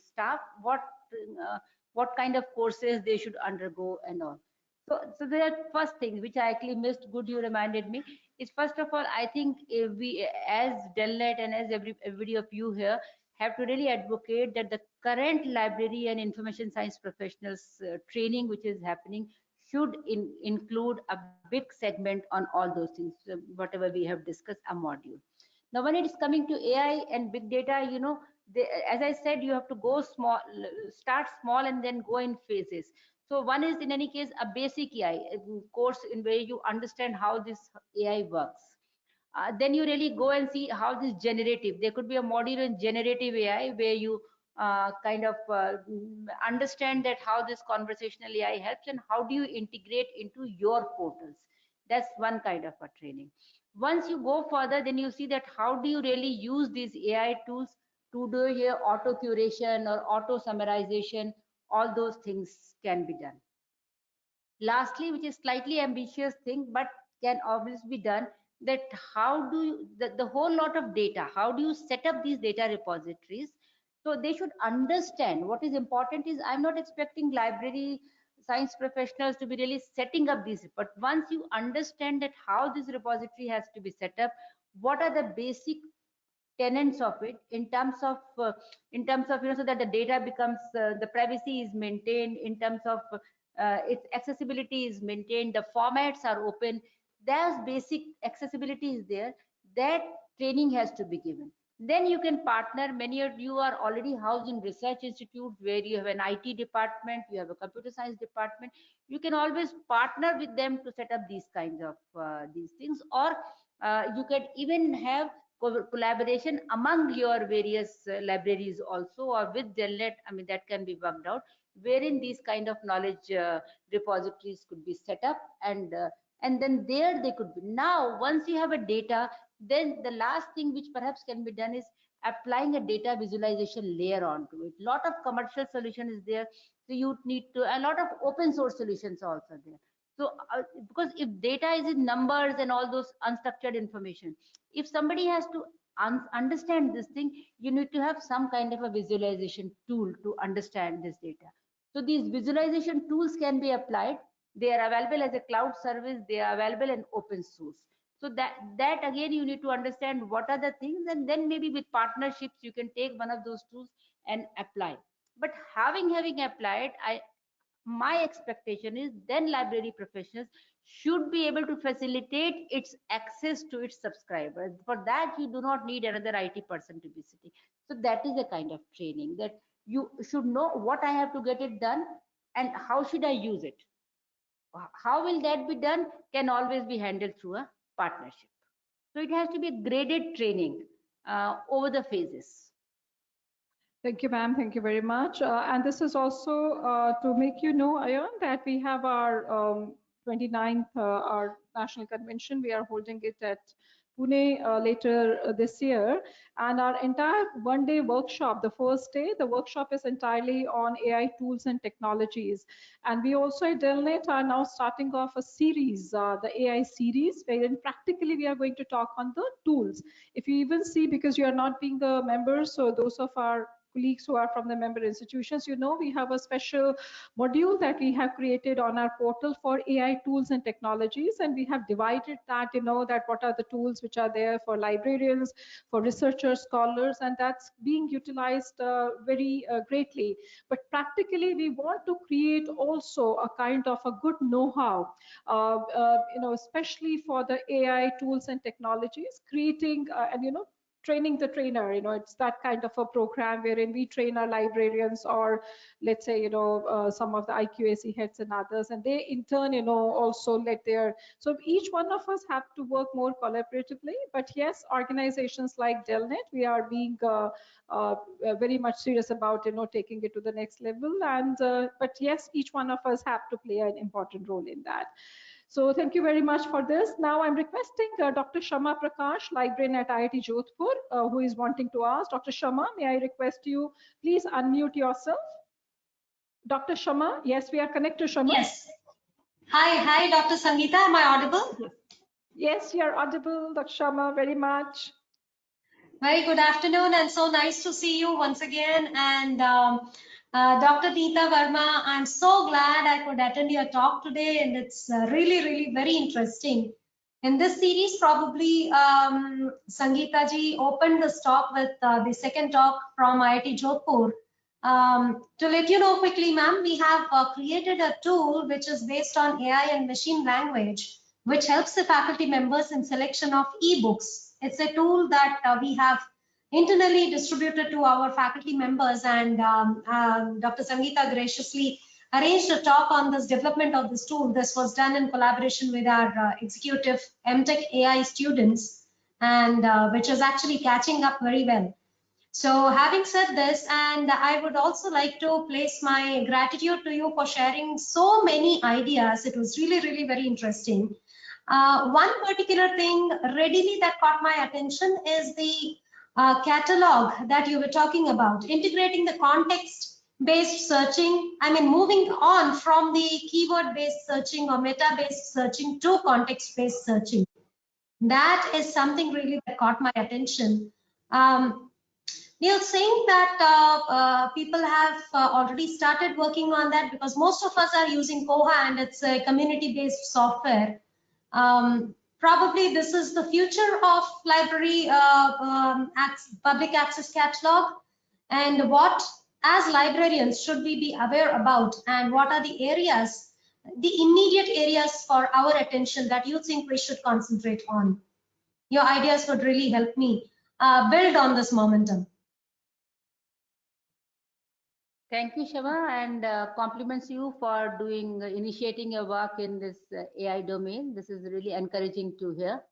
staff, what kind of courses they should undergo and all. So there are first things which I actually missed. Good, you reminded me. Is first of all, I think if we, as DELNET and as everybody of you here, have to really advocate that the current library and information science professionals training which is happening should include a big segment on all those things, whatever we have discussed, a module. Now, when it is coming to AI and big data, as I said, you have to go small, start small, and then go in phases. So one is, in any case, a basic AI course in where you understand how this AI works. Then you really go and see how this generative, there could be a module in generative AI where you kind of understand that how this conversational AI helps and how do you integrate into your portals. That's one kind of a training. Once you go further, then you see that how do you really use these AI tools to do here auto curation or auto summarization. All those things can be done. Lastly, which is slightly ambitious thing but can obviously be done, that how do you, the whole lot of data, how do you set up these data repositories. So they should understand what is important. Is I'm not expecting library science professionals to be really setting up these, but once you understand that how this repository has to be set up, what are the basic tenets of it, in terms of, so that the data becomes, the privacy is maintained, in terms of its accessibility is maintained, the formats are open, there's basic accessibility is there, that training has to be given. Then you can partner. Many of you are already housed in research institutes where you have an IT department, you have a computer science department. You can always partner with them to set up these kinds of these things, or you can even have collaboration among your various libraries also, or with DELNET. I mean, that can be worked out, wherein these kind of knowledge repositories could be set up, and then there they could be. Now, once you have a data, then the last thing which perhaps can be done is applying a data visualization layer onto it. Lot of commercial solution is there, so you need to, a lot of open source solutions also there. So because if data is in numbers and all those unstructured information, if somebody has to understand this thing, you need to have some kind of a visualization tool to understand this data. So these visualization tools can be applied. They are available as a cloud service, they are available in open source. So that again, you need to understand what are the things, and then maybe with partnerships you can take one of those tools and apply. But having applied, my expectation is then library professionals should be able to facilitate its access to its subscribers. For that, you do not need another IT person to be sitting. So that is a kind of training, that you should know what I have to get it done and how should I use it. How will that be done can always be handled through a partnership. So it has to be graded training. over the phases. Thank you, ma'am. Thank you very much. And this is also to make you know, Ayan, that we have our 29th, our national convention. We are holding it at Pune later this year. And our entire one-day workshop, the first day, the workshop is entirely on AI tools and technologies. And we also at DELNET are now starting off a series, the AI series, wherein practically we are going to talk on the tools. If you even see, because you are not being a member, so those of our colleagues who are from the member institutions, you know, we have a special module that we have created on our portal for AI tools and technologies. And we have divided that, you know, that what are the tools which are there for librarians, for researchers, scholars, and that's being utilized very greatly. But practically, we want to create also a kind of a good know-how, you know, especially for the AI tools and technologies, creating and, you know, training the trainer. You know, it's that kind of a program wherein we train our librarians, or let's say, you know, some of the IQAC heads and others, and they in turn, you know, also let their, so each one of us have to work more collaboratively. But yes, organizations like DELNET, we are being very much serious about, you know, taking it to the next level. And but yes, each one of us have to play an important role in that. So thank you very much for this. Now I'm requesting Dr. Shama Prakash, librarian at IIT Jodhpur, who is wanting to ask. Dr. Shama, may I request you, please unmute yourself. Dr. Shama, yes, we are connected, Shama. Yes. Hi, Dr. Sangeeta. Am I audible? Yes, you are audible, Dr. Shama, very much. Very good afternoon, and so nice to see you once again. And Dr. Neeta Verma, I'm so glad I could attend your talk today, and it's really very interesting. In this series, probably Sangeeta ji opened this talk with the second talk from IIT Jodhpur. To let you know quickly, ma'am, we have created a tool which is based on AI and machine language, which helps the faculty members in selection of ebooks. It's a tool that we have internally distributed to our faculty members, and Dr. Sangeeta graciously arranged a talk on this development of this tool. This was done in collaboration with our executive MTech AI students, and which is actually catching up very well. So having said this, and I would also like to place my gratitude to you for sharing so many ideas. It was really very interesting. One particular thing readily that caught my attention is the catalog that you were talking about, integrating the context-based searching. I mean, moving on from the keyword-based searching or meta-based searching to context-based searching. That is something really that caught my attention. Neil, saying that people have already started working on that, because most of us are using Koha and it's a community-based software. Probably this is the future of library public access catalog, and what as librarians should we be aware about, and what are the areas, the immediate areas for our attention that you think we should concentrate on. Your ideas would really help me build on this momentum. Thank you, Shama, and compliments you for initiating your work in this AI domain. This is really encouraging to hear.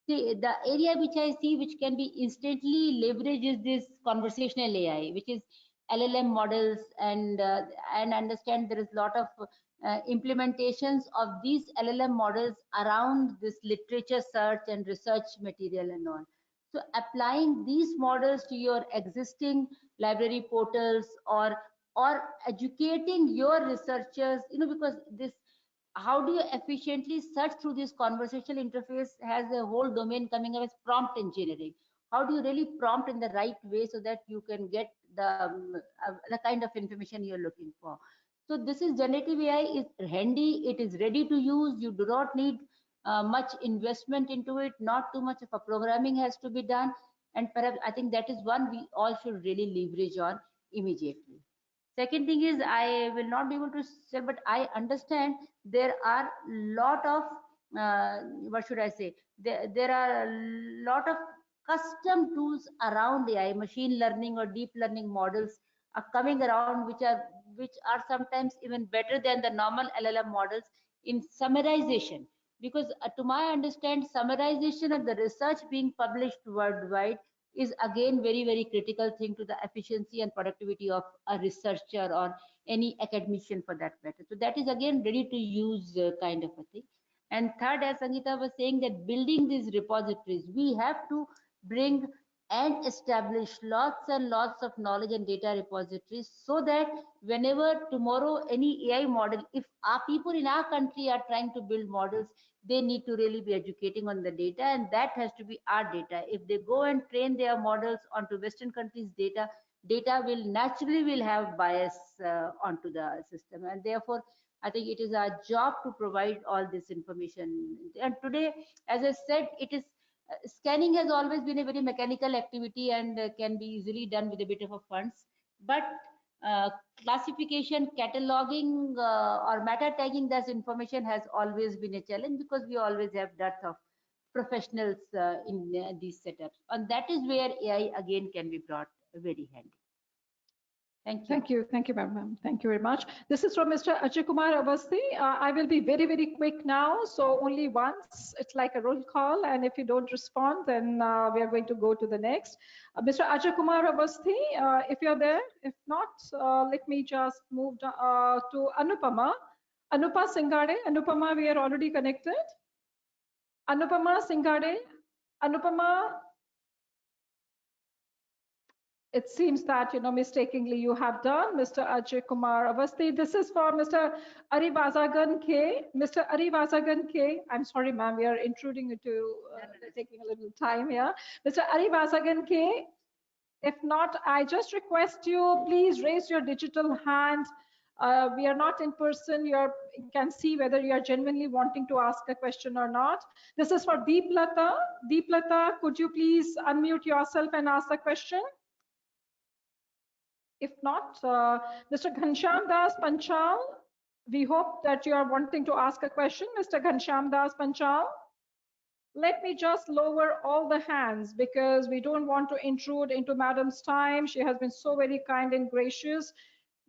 See, the area which I see which can be instantly leveraged is this conversational AI, which is LLM models, and understand there is a lot of implementations of these LLM models around this literature search and research material and all. So applying these models to your existing library portals, or educating your researchers, you know, because this, how do you efficiently search through this conversational interface has a whole domain coming up as prompt engineering. How do you really prompt in the right way so that you can get the kind of information you're looking for? So this is generative AI is handy, it is ready to use, you do not need much investment into it, not too much of a programming has to be done, and perhaps I think that is one we all should really leverage on immediately. Second thing is, I will not be able to say, but I understand there are lot of what should I say, there are a lot of custom tools around AI, machine learning or deep learning models are coming around, which are sometimes even better than the normal LLM models in summarization. Because to my understand, summarization of the research being published worldwide is again very critical thing to the efficiency and productivity of a researcher or any academician for that matter. So that is again ready to use kind of a thing. And third, as Sangeeta was saying, that building these repositories, we have to bring and establish lots and lots of knowledge and data repositories, so that whenever tomorrow any AI model, if our people in our country are trying to build models, they need to really be educating on the data, and that has to be our data. If they go and train their models onto Western countries data will naturally will have bias onto the system, and therefore I think it is our job to provide all this information. And today, as I said, it is scanning has always been a very mechanical activity and can be easily done with a bit of a funds. But classification, cataloging, or meta tagging this information has always been a challenge, because we always have dearth of professionals in these setups. And that is where AI again can be brought very handy. Thank you. Thank you, ma'am. Thank you very much. This is from Mr. Ajay Kumar Avasti. I will be very quick now. So only once, it's like a roll call. And if you don't respond, then we are going to go to the next. Mr. Ajay Kumar Avasti, if you're there. If not, let me just move to Anupama. Anupa Singade. Anupama, we are already connected. Anupama Singade. Anupama, it seems that, mistakenly you have done. Mr. Ajay Kumar Avasti. This is for Mr. Arivasagan K. Mr. Arivasagan K. I'm sorry, ma'am, we are intruding into taking a little time here. Mr. Arivasagan K. If not, I just request you, please raise your digital hand. We are not in person. You can see whether you are genuinely wanting to ask a question or not. This is for Deep Lata. Deep Lata, could you please unmute yourself and ask the question? If not, Mr. Ghanshyam Das Panchal, we hope that you are wanting to ask a question. Mr. Ghanshyam Das Panchal, let me just lower all the hands, because we don't want to intrude into madam's time. She has been so very kind and gracious.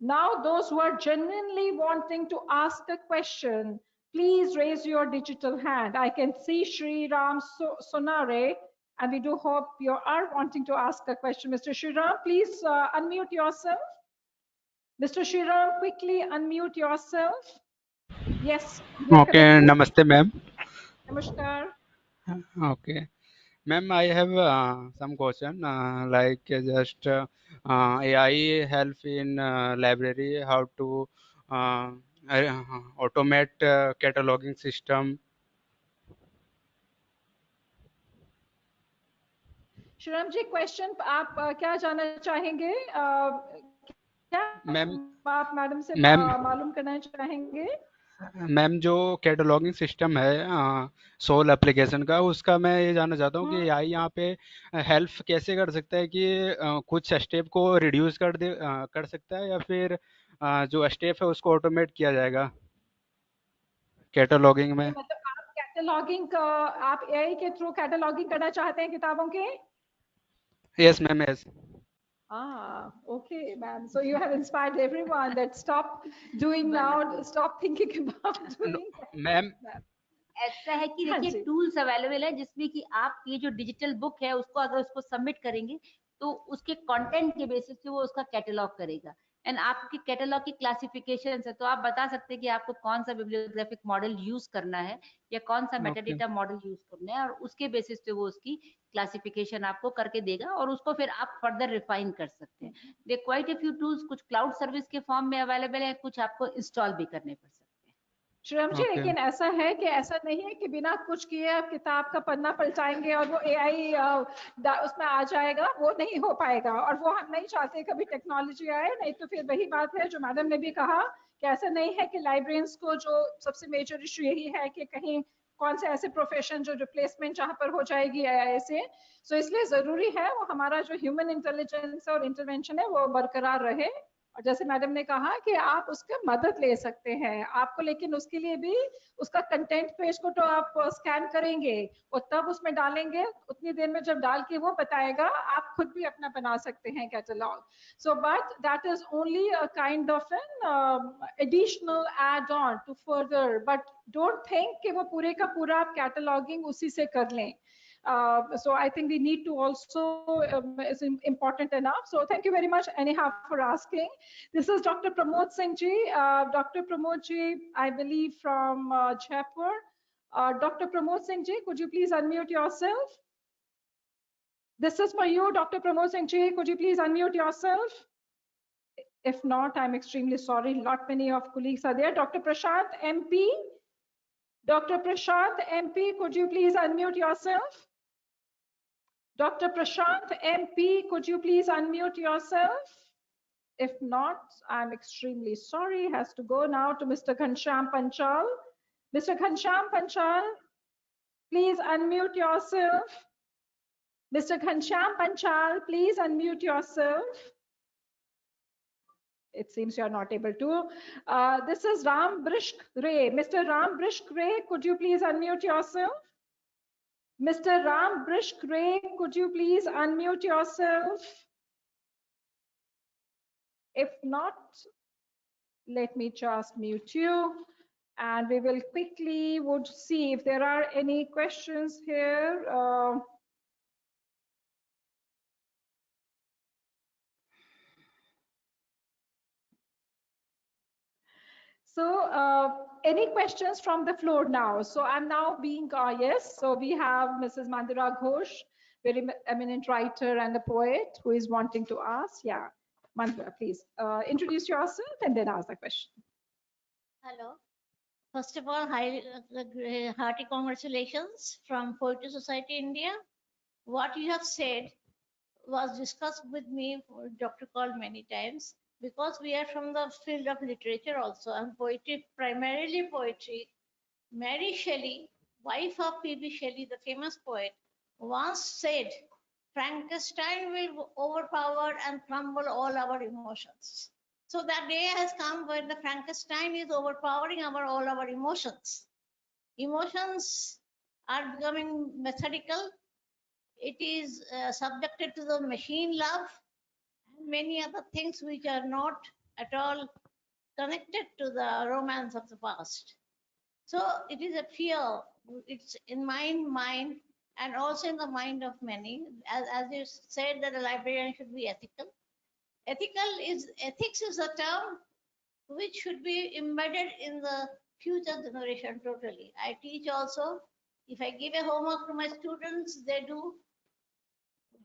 Now, those who are genuinely wanting to ask a question, please raise your digital hand. I can see Shri Ram Sonare, and we do hope you are wanting to ask a question. Mr. Shriram, please unmute yourself. Mr. Shriram, quickly unmute yourself. Yes. Okay, namaste, ma'am. Namaskar. Okay, ma'am, I have some question like just AI help in library, how to automate cataloging system. Shriram ji, question आप क्या जानना चाहेंगे? क्या आप madam से मालूम करना चाहेंगे? मैम, जो कैटलॉगिंग सिस्टम है सोल एप्लीकेशन का, उसका मैं ये जानना चाहता हूँ कि AI यहाँ पे हेल्प कैसे कर सकता है कि कुछ स्टेप को रिड्यूस कर सकता है, या फिर जो स्टेप है उसको ऑटोमेट किया जाएगा कैटलॉगिंग में? मतलब आप कैटलॉगिंग, आप AI के थ्रू कैटलॉगिंग करना चाहते हैं किताबों के? Yes, ma'am. Yes. Okay, ma'am. So you have inspired everyone that stop doing now, stop thinking about doing. Ma'am. ऐसा है कि देखिए टूल्स अवेलेबल है जिसमें कि आप ये जो डिजिटल बुक है उसको अगर उसको सबमिट करेंगे तो उसके कंटेंट के बेसिस पे वो उसका कैटलॉग करेगा। एंड आपके कैटलॉग की क्लासिफिकेशन है, तो आप बता सकते हैं कि आपको कौन सा बिब्लियोग्राफिक मॉडल यूज करना है या कौन सा मेटाडेटा मॉडल यूज करना है, और उसके बेसिस पे वो उसकी क्लासिफिकेशन आपको करके देगा और उसको फिर आप फर्दर रिफाइन कर सकते हैं। दे क्वाइट अ फ्यू टूल्स, कुछ क्लाउड सर्विस के फॉर्म में अवेलेबल है, कुछ आपको इंस्टॉल भी करने पड़ सकते हैं। श्रीराम जी, लेकिन ऐसा है कि ऐसा नहीं है कि बिना कुछ किए आप किताब का पन्ना पलटाएंगे और वो AI उसमें आ जाएगा, वो नहीं हो पाएगा। और वो हम नहीं चाहते कभी टेक्नोलॉजी आए, नहीं तो फिर वही बात है जो मैडम ने भी कहा कि ऐसा नहीं है कि लाइब्रेरियंस को जो सबसे मेजर इशू यही है कि कहीं कौन से ऐसे प्रोफेशन जो रिप्लेसमेंट जहां पर हो जाएगी AI से। सो इसलिए जरूरी है वो हमारा जो ह्यूमन इंटेलिजेंस और इंटरवेंशन है वो बरकरार रहे। और जैसे मैडम ने कहा कि आप उसका मदद ले सकते हैं आपको, लेकिन उसके लिए भी उसका कंटेंट पेज को तो आप स्कैन करेंगे और तब उसमें डालेंगे, उतनी देर में जब डाल के वो बताएगा आप खुद भी अपना बना सकते हैं catalogue. So but that is only a kind of an additional add on to further, but don't think कि वो पूरे का पूरा आप कैटलॉगिंग उसी से कर लें। So I think we need to also is important enough. So thank you very much anyhow for asking. This is Dr. Pramod Singh ji. Dr. Pramod ji, I believe from Jaipur. Dr. Pramod Singh ji, could you please unmute yourself? This is for you, Dr. Pramod Singh ji. Could you please unmute yourself? If not, I'm extremely sorry. Lot many of colleagues are there. Dr. Prashant MP. Dr. Prashant MP, could you please unmute yourself? Dr. Prashant MP, could you please unmute yourself? If not, I'm extremely sorry. Has to go now to Mr. Ghanshyam Panchal. Mr. Ghanshyam Panchal, please unmute yourself. Mr. Ghanshyam Panchal, please unmute yourself. It seems you are not able to. This is Ram Brishk Ray. Mr. Ram Brishk Ray, could you please unmute yourself? Mr. Ram Brishk Ray, could you please unmute yourself? If not, let me just mute you. And we will quickly would see if there are any questions here. Any questions from the floor now? So I'm now being, yes, so we have Mrs. Mandira Ghosh, very eminent writer and a poet who is wanting to ask. Yeah, Mandira, please introduce yourself and then ask the question. Hello. First of all, hearty congratulations from Poetry Society India. What you have said was discussed with me, Dr. Kaul, many times, because we are from the field of literature also, and poetry, primarily poetry. Mary Shelley, wife of P.B. Shelley, the famous poet, once said, Frankenstein will overpower and crumble all our emotions. So that day has come when the Frankenstein is overpowering all our emotions. Emotions are becoming methodical. It is subjected to the machine love and many other things which are not at all connected to the romance of the past. So it is a fear. It's in my mind and also in the mind of many. As you said, that a librarian should be ethical. Ethics is a term which should be embedded in the future generation totally. I teach also. If I give a homework to my students, they do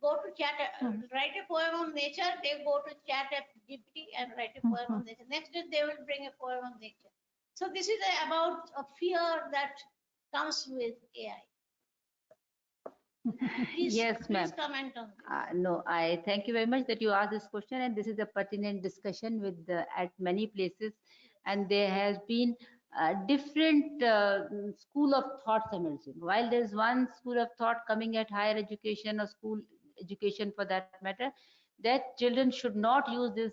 go to chat, write a poem on nature, they go to chat GPT and write a poem on nature. Next day, they will bring a poem on nature. So this is about a fear that comes with AI. Yes, ma'am. Please comment on this. No, I thank you very much that you asked this question, and this is a pertinent discussion with at many places, and there has been different school of thoughts emerging. While there is one school of thought coming at higher education or school education for that matter, that children should not use this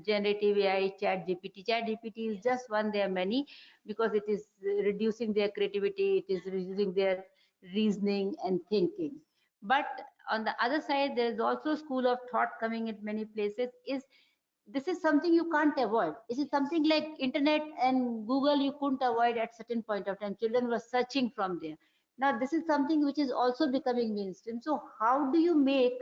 generative AI, chat GPT. Chat GPT is just one, there are many, because it is reducing their creativity, it is reducing their reasoning and thinking. But on the other side, there is also school of thought coming at many places, is this is something you can't avoid. This is something like internet and Google you couldn't avoid at certain point of time. Children were searching from there. Now this is something which is also becoming mainstream. So how do you make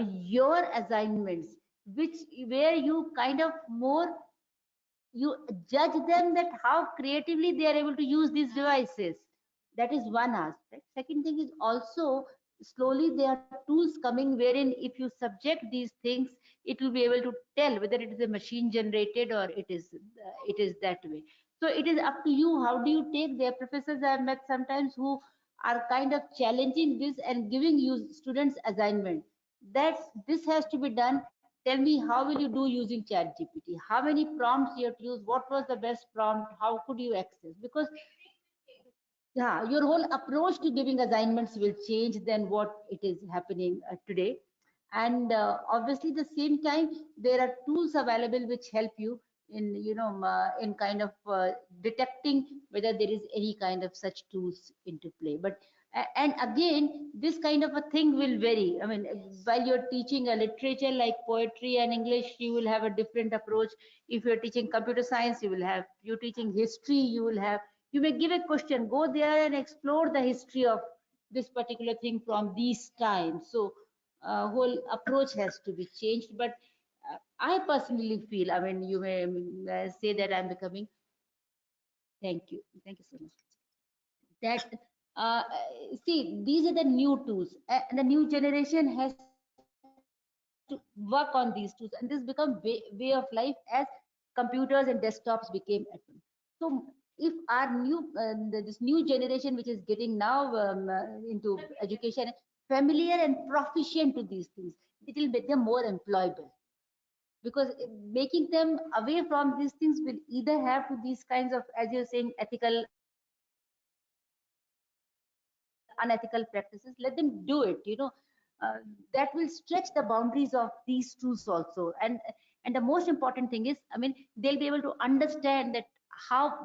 your assignments, where you kind of more you judge them, that how creatively they are able to use these devices? That is one aspect. Second thing is also, slowly there are tools coming wherein if you subject these things, it will be able to tell whether it is a machine generated or it is that way. So it is up to you, how do you take. Their professors I have met sometimes who are kind of challenging this and giving you students assignment that this has to be done. Tell me, how will you do using chat GPT? How many prompts you have to use? What was the best prompt? How could you access? Because yeah, your whole approach to giving assignments will change than what it is happening today. And obviously the same time, there are tools available which help you in in kind of detecting whether there is any kind of such tools into play. But and again, this kind of a thing will vary. I mean, while you're teaching a literature like poetry and English, you will have a different approach. If you're teaching computer science, you will have. You're teaching history, you will have. You may give a question, go there and explore the history of this particular thing from these times. So whole approach has to be changed. But I personally feel, I mean, you may say that I'm becoming, thank you so much, that see, these are the new tools, and the new generation has to work on these tools, and this become way of life as computers and desktops became advanced. So if our new this new generation which is getting now into education familiar and proficient to these things, it will make them more employable, because making them away from these things will either have to these kinds of, as you're saying, ethical, unethical practices. Let them do it, that will stretch the boundaries of these tools also. And the most important thing is, I mean, they'll be able to understand that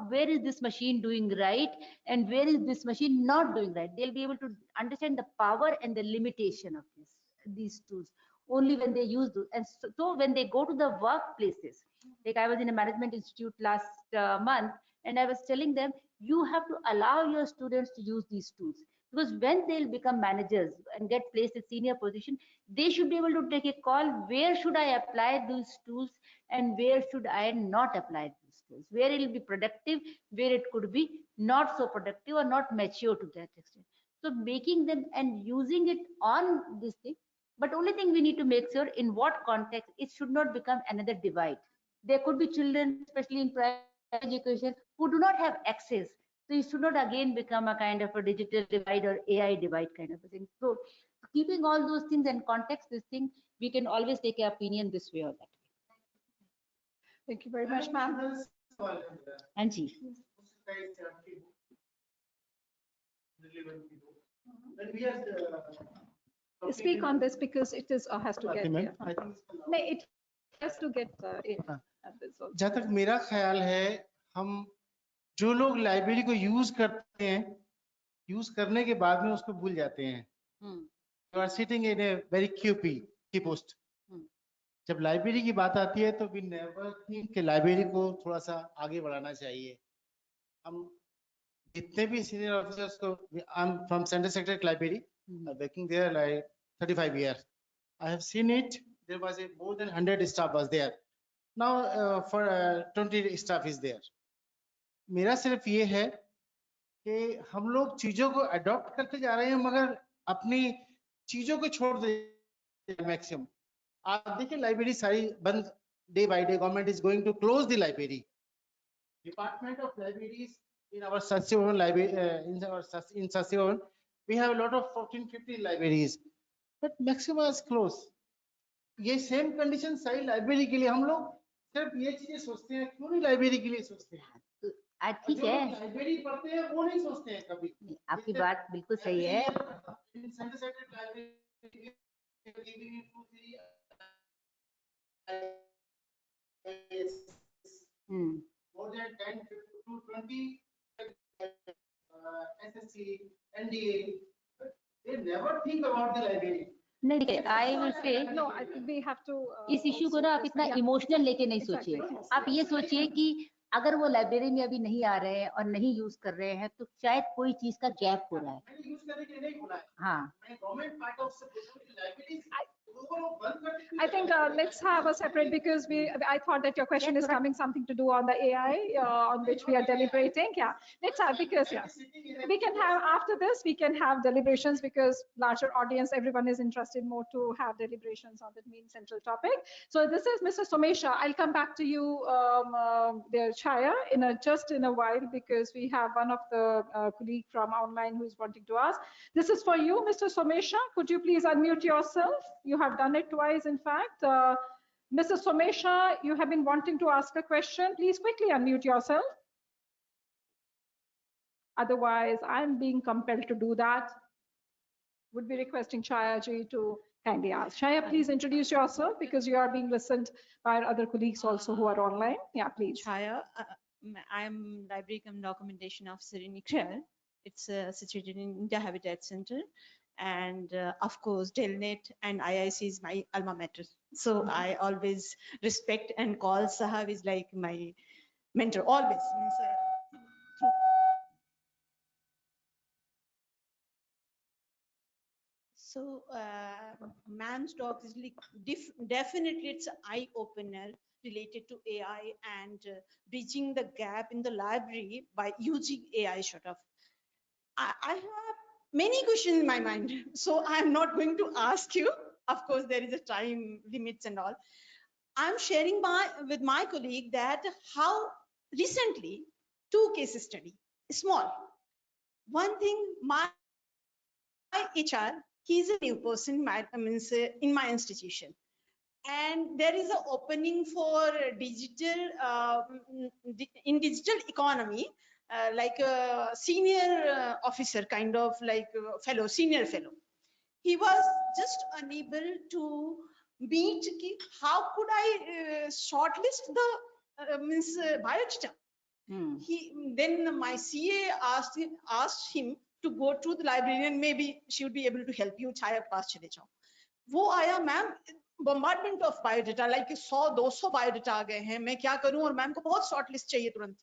where is this machine doing right and where is this machine not doing right. They'll be able to understand the power and the limitation of these tools only when they use those. And so when they go to the workplaces, like I was in a management institute last month, and I was telling them, you have to allow your students to use these tools, because when they'll become managers and get placed at senior position, they should be able to take a call, where should I apply these tools and where should I not apply these tools, where it will be productive, where it could be not so productive or not mature to that extent. So making them and using it on this thing, but only thing we need to make sure in what context it should not become another divide. There could be children, especially in primary education, who do not have access. So it should not again become a kind of a digital divide or AI divide kind of a thing. So keeping all those things in context, this thing, we can always take an opinion this way or that way. Thank you very much, ma'am. Anji. Speak on this because it is has to get there. No, it has to get in at this also. जहाँ तक मेरा ख्याल है, हम जो लोग library को use करते हैं, यूज करने के बाद में उसको भूल जाते हैं. You are sitting in a very key post. जब लाइब्रेरी की बात आती है तो we never think कि लाइब्रेरी को थोड़ा सा आगे बढ़ाना चाहिए. हम जितने भी सीनियर ऑफिसर्स को, I'm from Central Secretariat Library, working there like 35 years. I have seen it. There was a more than 100 staff was there. Now for 20 staff is there. मेरा सिर्फ ये है कि हम लोग चीजों को अडॉप्ट करते जा रहे हैं, मगर अपनी चीजों को छोड़ दे मैक्सिमम. आप देखिए लाइब्रेरी सारी बंद, day by day government is going to close the library. Department of libraries in our Satsyavan library, in Satsyavan, we have a lot of 14-15 libraries, but maximum is closed. ये same condition सारी library के लिए. हम लोग सिर्फ ये चीजें सोचते हैं, क्यों नहीं लाइब्रेरी के लिए सोचते हैं? ठीक है, लाइब्रेरी पढ़ते हैं वो नहीं सोचते हैं कभी. आपकी बात बिल्कुल सही है. More than 10 to 20 SSC, NDA, they never think about the library. नहीं, I will say, No, I think we have to. इस इश्यू को ना आप इतना इमोशनल लेके नहीं सोचिए. आप ये सोचिए कि अगर वो लाइब्रेरी में अभी नहीं आ रहे हैं और नहीं यूज कर रहे हैं, तो शायद कोई चीज का गैप हो रहा है. हाँ. I think let's have a separate, because I thought that your question is coming something to do on the AI on which we are deliberating. Yeah, let's have, because we can have after this, we can have deliberations, because larger audience, everyone is interested more to have deliberations on the main central topic. So this is Mr. Somesha. I'll come back to you, there, Chaya, just in a while, because we have one of the colleague from online who is wanting to ask. This is for you, Mr. Somesha. Could you please unmute yourself? You have done it twice, in fact. Mr. Somesha, you have been wanting to ask a question. Please quickly unmute yourself. Otherwise, I'm being compelled to do that. Would be requesting Chaya ji to kindly ask. Chaya, please introduce yourself, because you are being listened by our other colleagues also who are online. Yeah, please. Chaya, I'm Library and Documentation Officer in ICREL. It's situated in India Habitat Center. And of course, DELNET and IIC is my alma mater. So I always respect and call Sahab is like my mentor, always. So ma'am's talk is like definitely it's an eye opener related to AI and bridging the gap in the library by using AI sort of. I have many questions in my mind, so I'm not going to ask you. Of course, there is a time limits and all. I'm sharing with my colleague that how recently two case study, small. One thing, my HR, he's a new person, in my institution. And there is an opening for digital, in digital economy, like a senior officer, kind of like fellow, senior fellow. He was just unable to meet how could I shortlist the biodata. Then my CA asked him to go to the library and maybe she would be able to help you. छाया पास चले जाओ. वो आया ma'am bombardment of biodata like 100-200 biodata आ गए हैं, मैं क्या करूं और मैम को बहुत short list चाहिए तुरंत.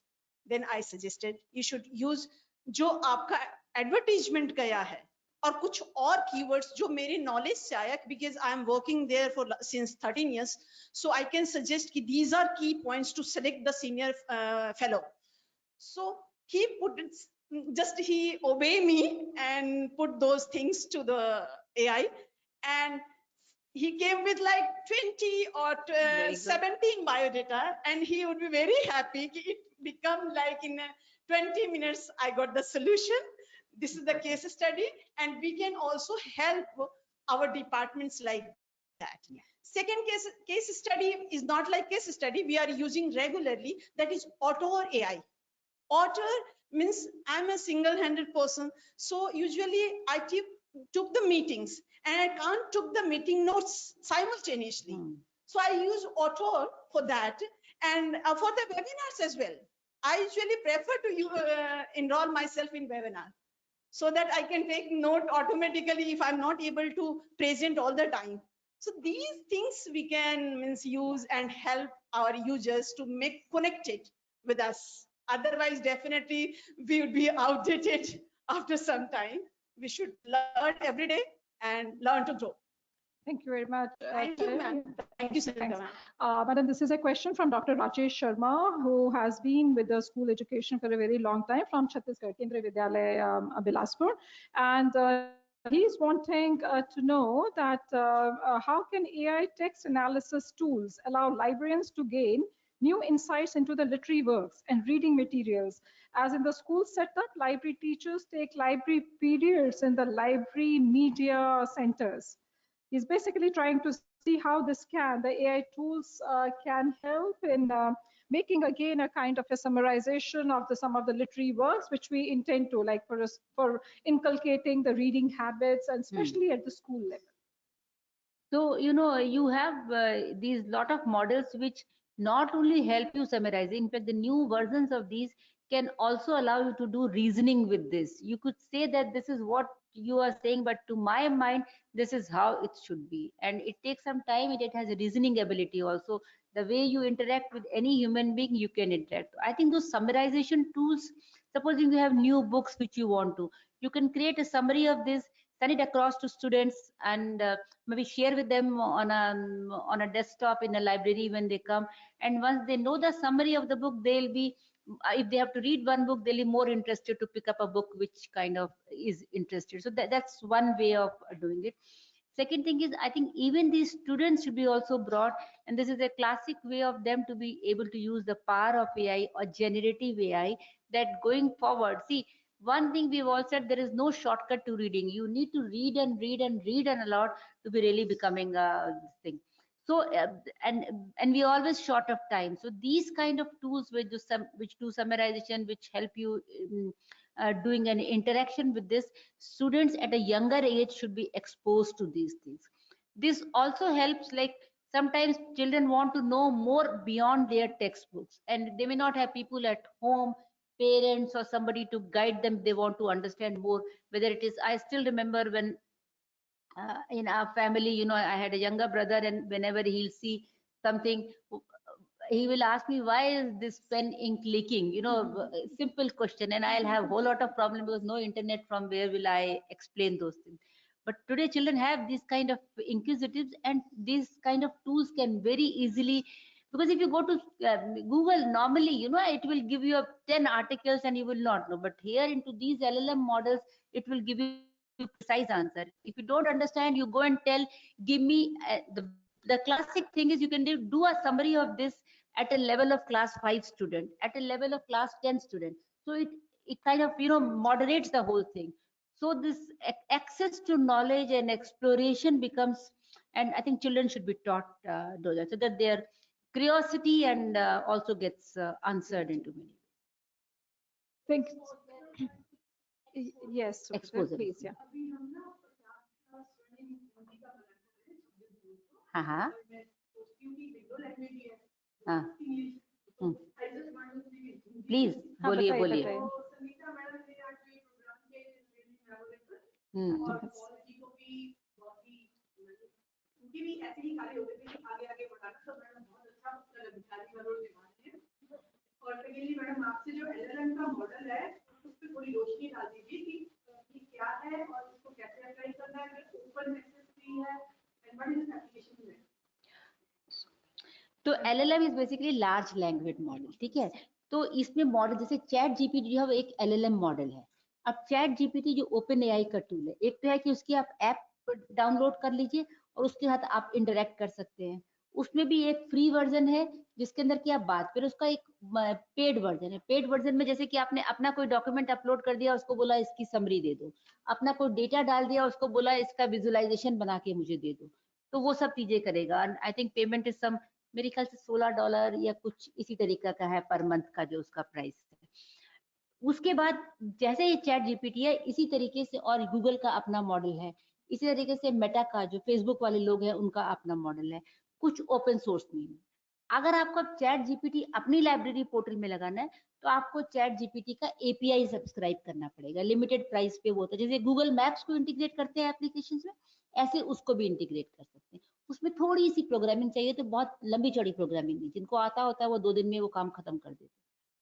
Then I suggested you should use जो आपका advertisement गया है और कुछ और keywords जो मेरे knowledge से आया, because I am working there for since 13 years, so I can suggest कि these are key points to select the senior fellow. So he put it, just he obey me and put those things to the AI, and he came with like 20 or 17 biodata, and he would be very happy. It become like in 20 minutes, I got the solution. This is the case study, and we can also help our departments like that. Yeah. Second case study is not like case study. We are using regularly, that is Auto AI. Author means I'm a single-handed person, so usually I took the meetings and I can't took the meeting notes simultaneously. So I use Author for that, and for the webinars as well. I usually prefer to enroll myself in webinar so that I can take note automatically if I'm not able to present all the time. So these things we can use and help our users to make connected with us. Otherwise, definitely we would be outdated after some time. We should learn every day and learn to grow. Thank you very much. Thank you, ma'am. Thank you, Sarita, ma'am. Madam, this is a question from Dr. Rajesh Sharma, who has been with the school education for a very long time from Chhattisgarh, Kendriya Vidyalaya, Bilaspur. And he's wanting to know that how can AI text analysis tools allow librarians to gain new insights into the literary works and reading materials? As in the school setup, library teachers take library periods in the library media centers. He's basically trying to see how the AI tools can help in making again a kind of a summarization of some of the literary works, which we intend to, like for inculcating the reading habits, and especially at the school level. So, you have these lot of models which not only help you summarize, in fact, the new versions of these can also allow you to do reasoning with this. You could say that this is what you are saying, but to my mind, this is how it should be. And it takes some time, it has a reasoning ability also. The way you interact with any human being, you can interact. I think those summarization tools, supposing you have new books which you want to, you can create a summary of this, send it across to students, and maybe share with them on a desktop in a library when they come. And once they know the summary of the book, they'll be, if they have to read one book, they'll be more interested to pick up a book which kind of is interested. So that's one way of doing it. Second thing is, I think even these students should be also brought, and this is a classic way of them to be able to use the power of AI or generative AI, that going forward, see, one thing we've all said, there is no shortcut to reading. You need to read and read and read and a lot to be really becoming this thing. So and we are always short of time. So these kind of tools which do summarization, which help you doing an interaction with this, students at a younger age should be exposed to these things. This also helps, like sometimes children want to know more beyond their textbooks, and they may not have people at home, parents or somebody to guide them. They want to understand more, whether it is, I still remember when in our family, I had a younger brother, and whenever he'll see something, he will ask me, why is this pen ink leaking? Simple question, and I'll have a whole lot of problem because no internet, from where will I explain those things? But today children have this kind of inquisitives, and these kind of tools can very easily, because if you go to Google normally, you know, it will give you 10 articles and you will not know. But here into these LLM models, it will give you precise answer. If you don't understand, you go and tell, give me the classic thing is you can do a summary of this at a level of class 5 student, at a level of class 10 student. So it kind of, you know, moderates the whole thing. So this access to knowledge and exploration becomes, and I think children should be taught those, so that their curiosity and also gets answered into many Thank Yes, exposure. please, yeah. हाँ please बोलिए बोलिए और पहली madam आपसे जो LLM का model है उस पर थोड़ी रोशनी डाल दीजिए कि क्या है और इसको कैसे अप्लाई करना है, ओपन एक्सेस फ्री है एंड व्हाट इज एप्लीकेशन में। तो LLM is basically large language model, ठीक है। तो इसमें मॉडल जैसे चैट जीपीटी जो है वो एक एलएलएम मॉडल है। अब चैट जीपीटी जो ओपन एआई का टूल है, एक तो है कि उसकी आप ऐप डाउनलोड कर लीजिए और उसके साथ आप इंटरेक्ट कर सकते हैं। उसमें भी एक फ्री वर्जन है जिसके अंदर की आप बात, फिर उसका एक पेड वर्जन है। पेड वर्जन में जैसे कि आपने अपना कोई डॉक्यूमेंट अपलोड कर दिया, उसको बोला इसकी समरी दे दो, अपना कोई डेटा डाल दिया, उसको बोला इसका विजुअलाइजेशन बना के मुझे दे दो, तो वो सब चीजें करेगा। I think payment is some, मेरे ख्याल से $16 या कुछ इसी तरीका का है पर मंथ का जो उसका प्राइस है। उसके बाद जैसे ये चैट जीपीटी है इसी तरीके से और गूगल का अपना मॉडल है, इसी तरीके से मेटा का जो फेसबुक वाले लोग हैं उनका अपना मॉडल है, कुछ ओपन सोर्स नहीं है। अगर आपको चैट जीपीटी अपनी लाइब्रेरी पोर्टल में लगाना है तो आपको चैट जीपीटी का एपीआई सब्सक्राइब करना पड़ेगा, लिमिटेड प्राइस पे वो होता है। जैसे गूगल मैप्स को इंटीग्रेट करते हैं एप्लीकेशंस में, ऐसे उसको भी इंटीग्रेट कर सकते हैं। उसमें थोड़ी सी प्रोग्रामिंग चाहिए, तो बहुत लंबी चौड़ी प्रोग्रामिंग नहीं, जिनको आता होता है वो 2 दिन में वो काम खत्म कर देते हैं।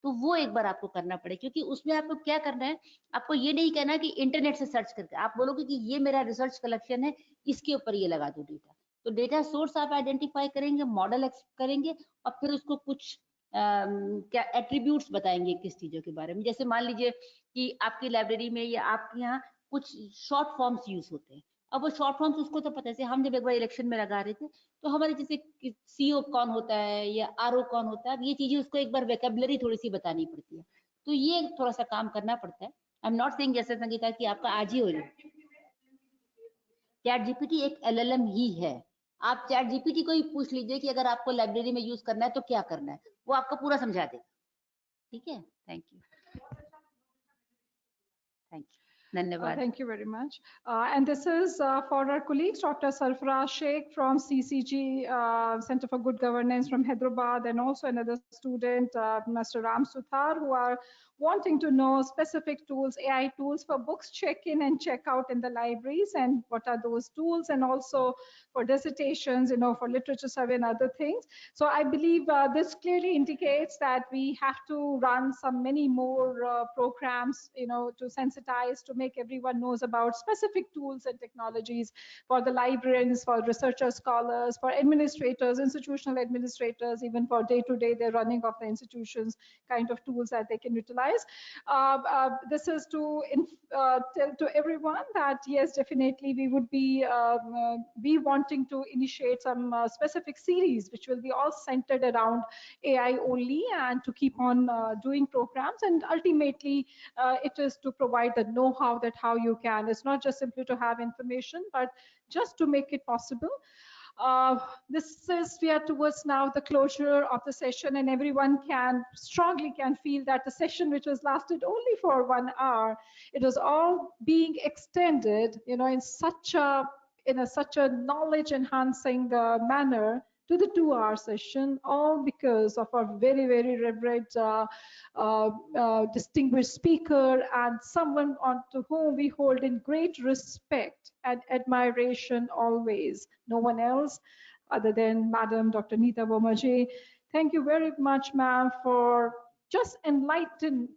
तो वो एक बार आपको करना पड़ेगा, क्योंकि उसमें आपको क्या करना है, आपको ये नहीं कहना कि इंटरनेट से सर्च करके, आप बोलोगे कि ये मेरा रिसर्च कलेक्शन है, इसके ऊपर ये लगा दो डेटा। तो डेटा सोर्स आप आइडेंटिफाई करेंगे, मॉडल करेंगे और फिर उसको कुछ क्या एट्रीब्यूट्स बताएंगे किस चीजों के बारे में। जैसे मान लीजिए कि आपकी लाइब्रेरी में या आपके यहाँ कुछ शॉर्ट फॉर्म्स यूज होते हैं, अब वो शॉर्ट फॉर्म्स उसको तो पता है। हम जब एक बार इलेक्शन में लगा रहे थे तो हमारे जैसे सीओ कौन होता है या आरओ कौन होता है, अब ये चीजें उसको एक बार वेकेबलरी थोड़ी सी बतानी पड़ती है, तो ये थोड़ा सा काम करना पड़ता है। आई एम नॉट सेइंग जैसे संगीता कि आपका आज ही हो जाए। चैट जीपीटी एक एलएलएम ही है। आप चैट जीपीटी को ही पूछ लीजिए कि अगर आपको लाइब्रेरी में यूज करना है तो क्या करना है, वो आपको पूरा समझा देगा। ठीक है, थैंक यू, थैंक यू, धन्यवाद। Thank you very much. And this is for our colleagues, Dr. Sarfaraz Sheikh from CCG, Center for Good Governance from Hyderabad, and also another student, Mr. Ram Suthar, who are wanting to know specific tools, AI tools for books check-in and check-out in the libraries, and what are those tools, and also for dissertations, you know, for literature survey and other things. So I believe this clearly indicates that we have to run many more programs, you know, to sensitize, to make everyone knows about specific tools and technologies for the librarians, for researchers, scholars, for administrators, institutional administrators, even for day-to-day the running of the institutions, kind of tools that they can utilize. This is to tell to everyone that yes, definitely we would be wanting to initiate some specific series which will be all centered around AI only, and to keep on doing programs. And ultimately it is to provide the know-how that how you can, it's not just simply to have information, but just to make it possible. This is, we are towards now the closure of the session, and everyone strongly can feel that the session which was lasted only for 1 hour, it was all being extended, you know, in such a knowledge enhancing manner to the 2-hour session, all because of our very, very reverend distinguished speaker, and someone to whom we hold in great respect and admiration always. No one else other than Madam Dr. Neeta Verma. Thank you very much, ma'am, for just enlightening.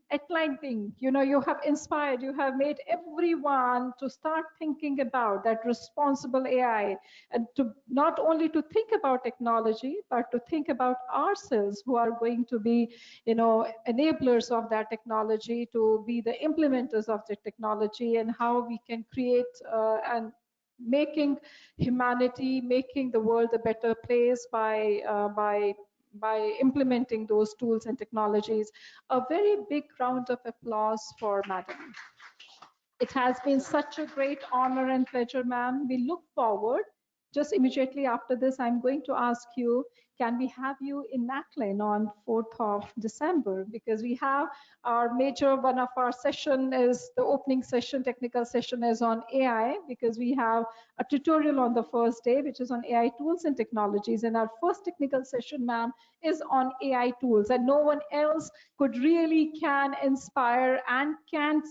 You have inspired, you have made everyone to start thinking about that responsible AI, and to not only to think about technology, but to think about ourselves who are going to be, enablers of that technology, to be the implementers of the technology, and how we can create and making humanity, making the world a better place by implementing those tools and technologies. A very big round of applause for Madam. It has been such a great honor and pleasure, ma'am. We look forward. Just immediately after this, I'm going to ask you, can we have you in Maclean on 4th of December? Because we have our major, one of our session is the opening session, technical session is on AI, because we have a tutorial on the first day, which is on AI tools and technologies. And our first technical session, ma'am, is on AI tools. And no one else could really can inspire and can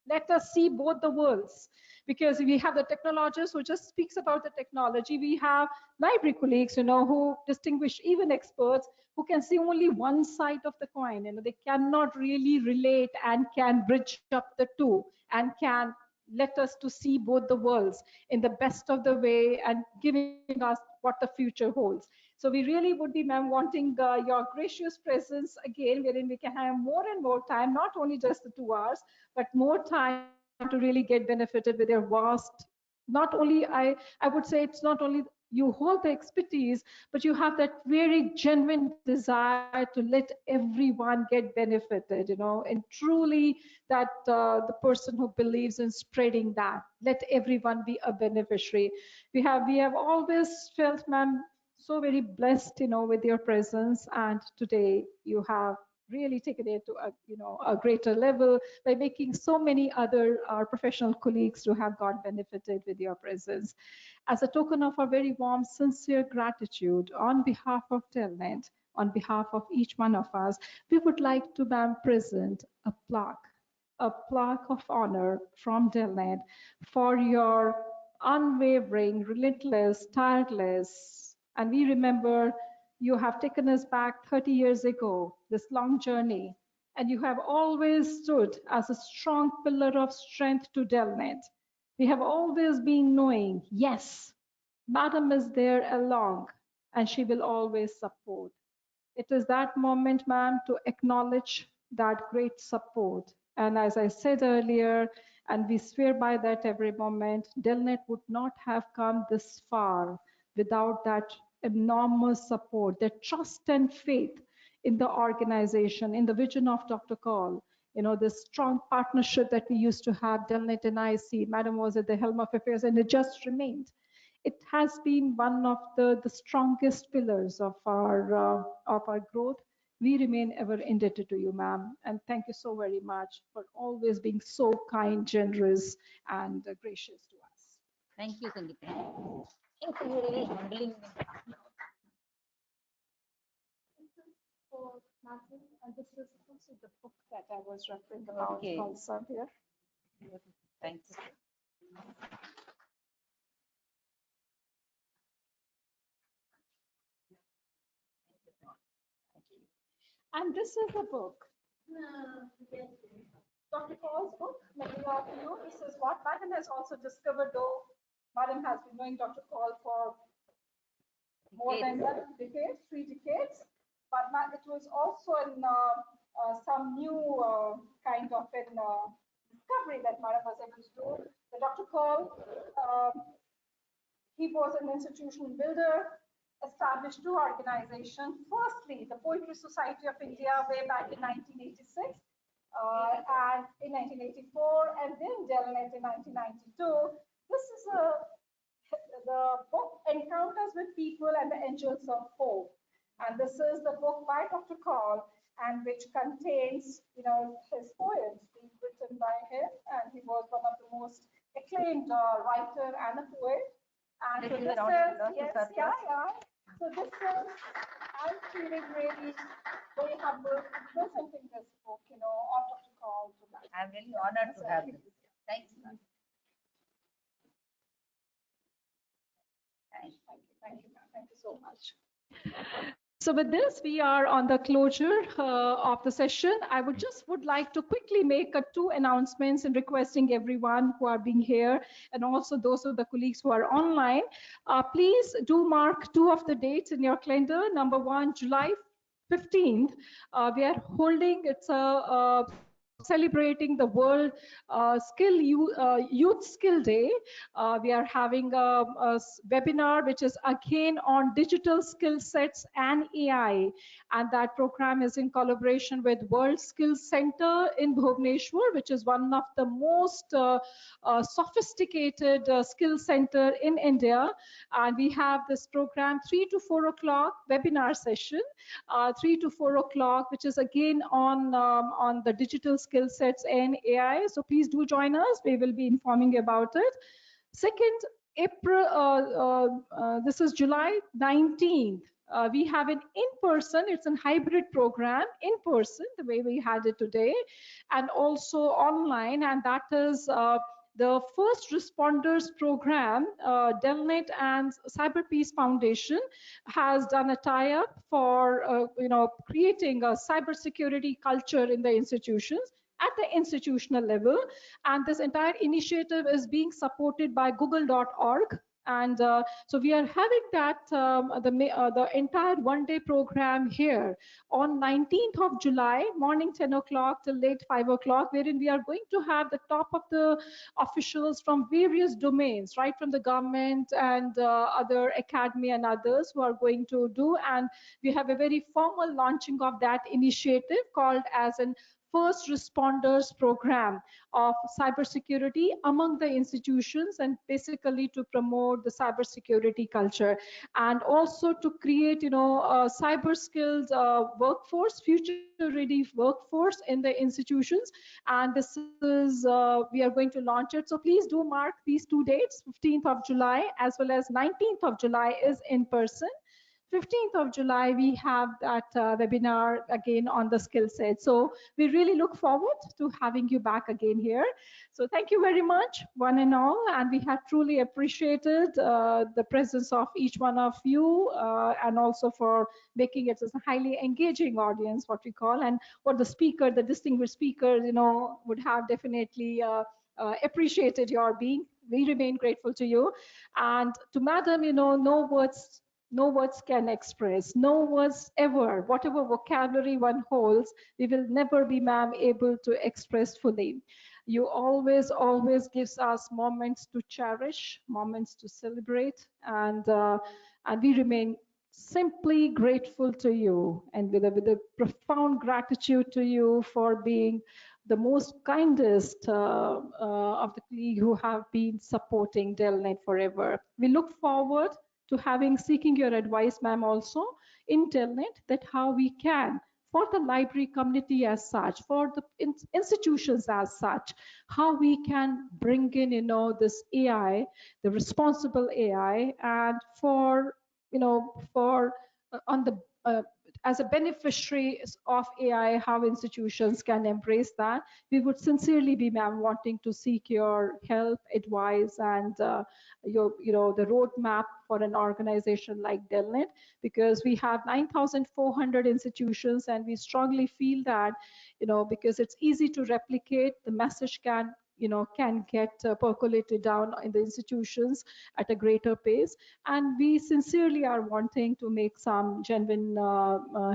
let us see both the worlds, because we have the technologists who just speaks about the technology. We have library colleagues, who distinguish, even experts who can see only one side of the coin. They cannot really relate and can bridge up the two and can let us to see both the worlds in the best of the way and giving us what the future holds. So we really would be, ma'am, wanting your gracious presence again, wherein we can have more and more time, not only just the 2 hours, but more time to really get benefited with your vast, not only, I would say it's not only you hold the expertise, but you have that very genuine desire to let everyone get benefited, and truly that the person who believes in spreading that, let everyone be a beneficiary. We have always felt, ma'am, so very blessed, with your presence, and today you have really taken it to a greater level by making so many other our professional colleagues to have got benefited with your presence. As a token of our very warm, sincere gratitude on behalf of DELNET, on behalf of each one of us, we would like to, ma'am, present a plaque of honor from DELNET for your unwavering, relentless, tireless, and we remember you have taken us back 30 years ago, this long journey, and you have always stood as a strong pillar of strength to DELNET. We have always been knowing, yes, Madam is there along, and she will always support. It is that moment, ma'am, to acknowledge that great support. And as I said earlier, and we swear by that every moment, DELNET would not have come this far without that enormous support, the trust and faith in the organization, in the vision of Dr. Kaul. The strong partnership that we used to have, DELNET and IC. Madam was at the helm of affairs, and it just remained. It has been one of the strongest pillars of our growth. We remain ever indebted to you, ma'am, and thank you so very much for always being so kind, generous, and gracious to us. Thank you, Sangeeta. It's really humbling. For Matthew, and this is also the book that I was referring about. Okay. Also here. Thanks. And this is a book. Dr. Kaul's book, many of you, this is what Madam has also discovered, though Madam has been knowing Dr. Kaul for more than 3 decades. But it was also in some new kind of an discovery that Madam was able to do. The Dr. Kaul, he was an institutional builder, established 2 organizations. Firstly, the Poetry Society of India way back in 1986, and in 1984, and then DELNET in 1992. This is the book Encounters with People and the Angels of Hope. And this is the book by Dr. Kaul, and which contains, his poems being written by him. And he was one of the most acclaimed writer and a poet. And so this is, yes, yeah. So this is, I'm feeling really very humbled presenting this book, of Dr. Kaul to life. I'm really honored to have this. Thanks. Thank you so much. So with this, we are on the closure of the session. I would like to quickly make two announcements and requesting everyone who are being here and also those of the colleagues who are online. Please do mark two of the dates in your calendar. Number one, July 15th, we are holding, it's celebrating the World Youth Skill Day. We are having a webinar which is again on digital skill sets and AI, and that program is in collaboration with World Skills Center in Bhubaneswar, which is one of the most sophisticated skill center in India. And we have this program 3 to 4 o'clock webinar session, 3 to 4 o'clock, which is again on the digital skill sets and AI. So please do join us. We will be informing you about it. Second, this is July 19th. We have an in-person, it's a hybrid program, in-person, the way we had it today, and also online, and that is the First Responders Program. DELNET and Cyber Peace Foundation has done a tie-up for creating a cybersecurity culture in the institutions at the institutional level. And this entire initiative is being supported by google.org. And so we are having that, the entire one-day program here on 19th of July, morning 10 o'clock till late 5 o'clock, wherein we are going to have the top of the officials from various domains, right from the government and other academy and others who are going to do. And we have a very formal launching of that initiative called as an First Responders Program of cybersecurity among the institutions, and basically to promote the cybersecurity culture and also to create, a cyber skilled workforce, future ready workforce in the institutions. And this is, we are going to launch it. So please do mark these two dates, 15th of July as well as 19th of July is in person. 15th of July, we have that webinar again on the skill set. So we really look forward to having you back again here. So thank you very much, one and all. And we have truly appreciated the presence of each one of you and also for making it as a highly engaging audience, what we call, and what the speaker, the distinguished speakers, would have definitely appreciated your being. We remain grateful to you. And to Madam, no words can express, no words ever, whatever vocabulary one holds, we will never be, ma'am, able to express fully. You always gives us moments to cherish, moments to celebrate, and we remain simply grateful to you, and with a profound gratitude to you for being the most kindest of the colleagues who have been supporting DELNET forever. We look forward to seeking your advice, ma'am, also in DELNET, that how we can, for the library community as such, for the institutions as such, how we can bring in, this AI, the responsible AI, and for, on the as a beneficiary of AI, how institutions can embrace that. We would sincerely be, ma'am, wanting to seek your help, advice, and the roadmap for an organization like DELNET, because we have 9,400 institutions, and we strongly feel that, because it's easy to replicate, the message can get percolated down in the institutions at a greater pace. And we sincerely are wanting to make some genuine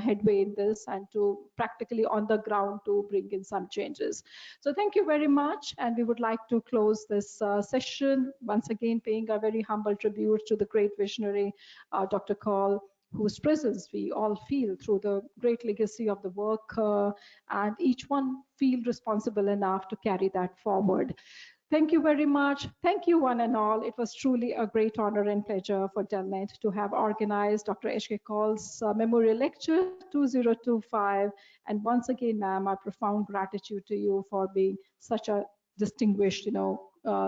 headway in this and to practically on the ground to bring in some changes. So thank you very much. And we would like to close this session once again, paying a very humble tribute to the great visionary, Dr. Kaul, whose presence we all feel through the great legacy of the work, and each one feel responsible enough to carry that forward. Thank you very much. Thank you, one and all. It was truly a great honor and pleasure for DELNET to have organized Dr. H.K. Kaul's Memorial Lecture 2025. And once again, ma'am, our profound gratitude to you for being such a distinguished,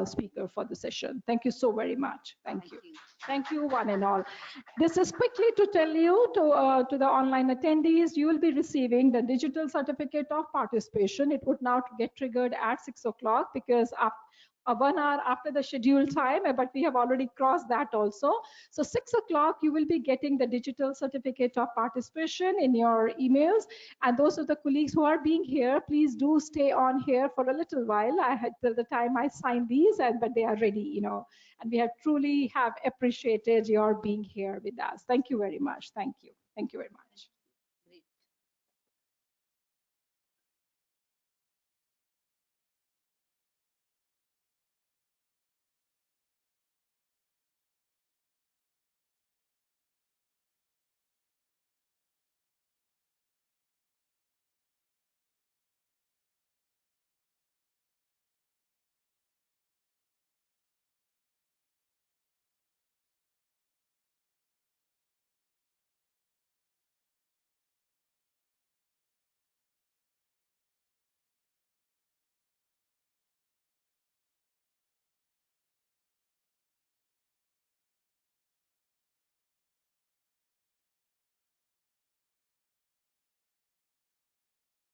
speaker for the session. Thank you so very much. Thank you. Thank you, one and all. This is quickly to tell you to the online attendees, you will be receiving the digital certificate of participation. It would now get triggered at 6 o'clock, because 1 hour after the scheduled time, but we have already crossed that also. So 6 o'clock, you will be getting the digital certificate of participation in your emails. And those of the colleagues who are being here, please do stay on here for a little while. I had till the time I sign these, but they are ready, and we have truly have appreciated your being here with us. Thank you very much. Thank you. Thank you very much.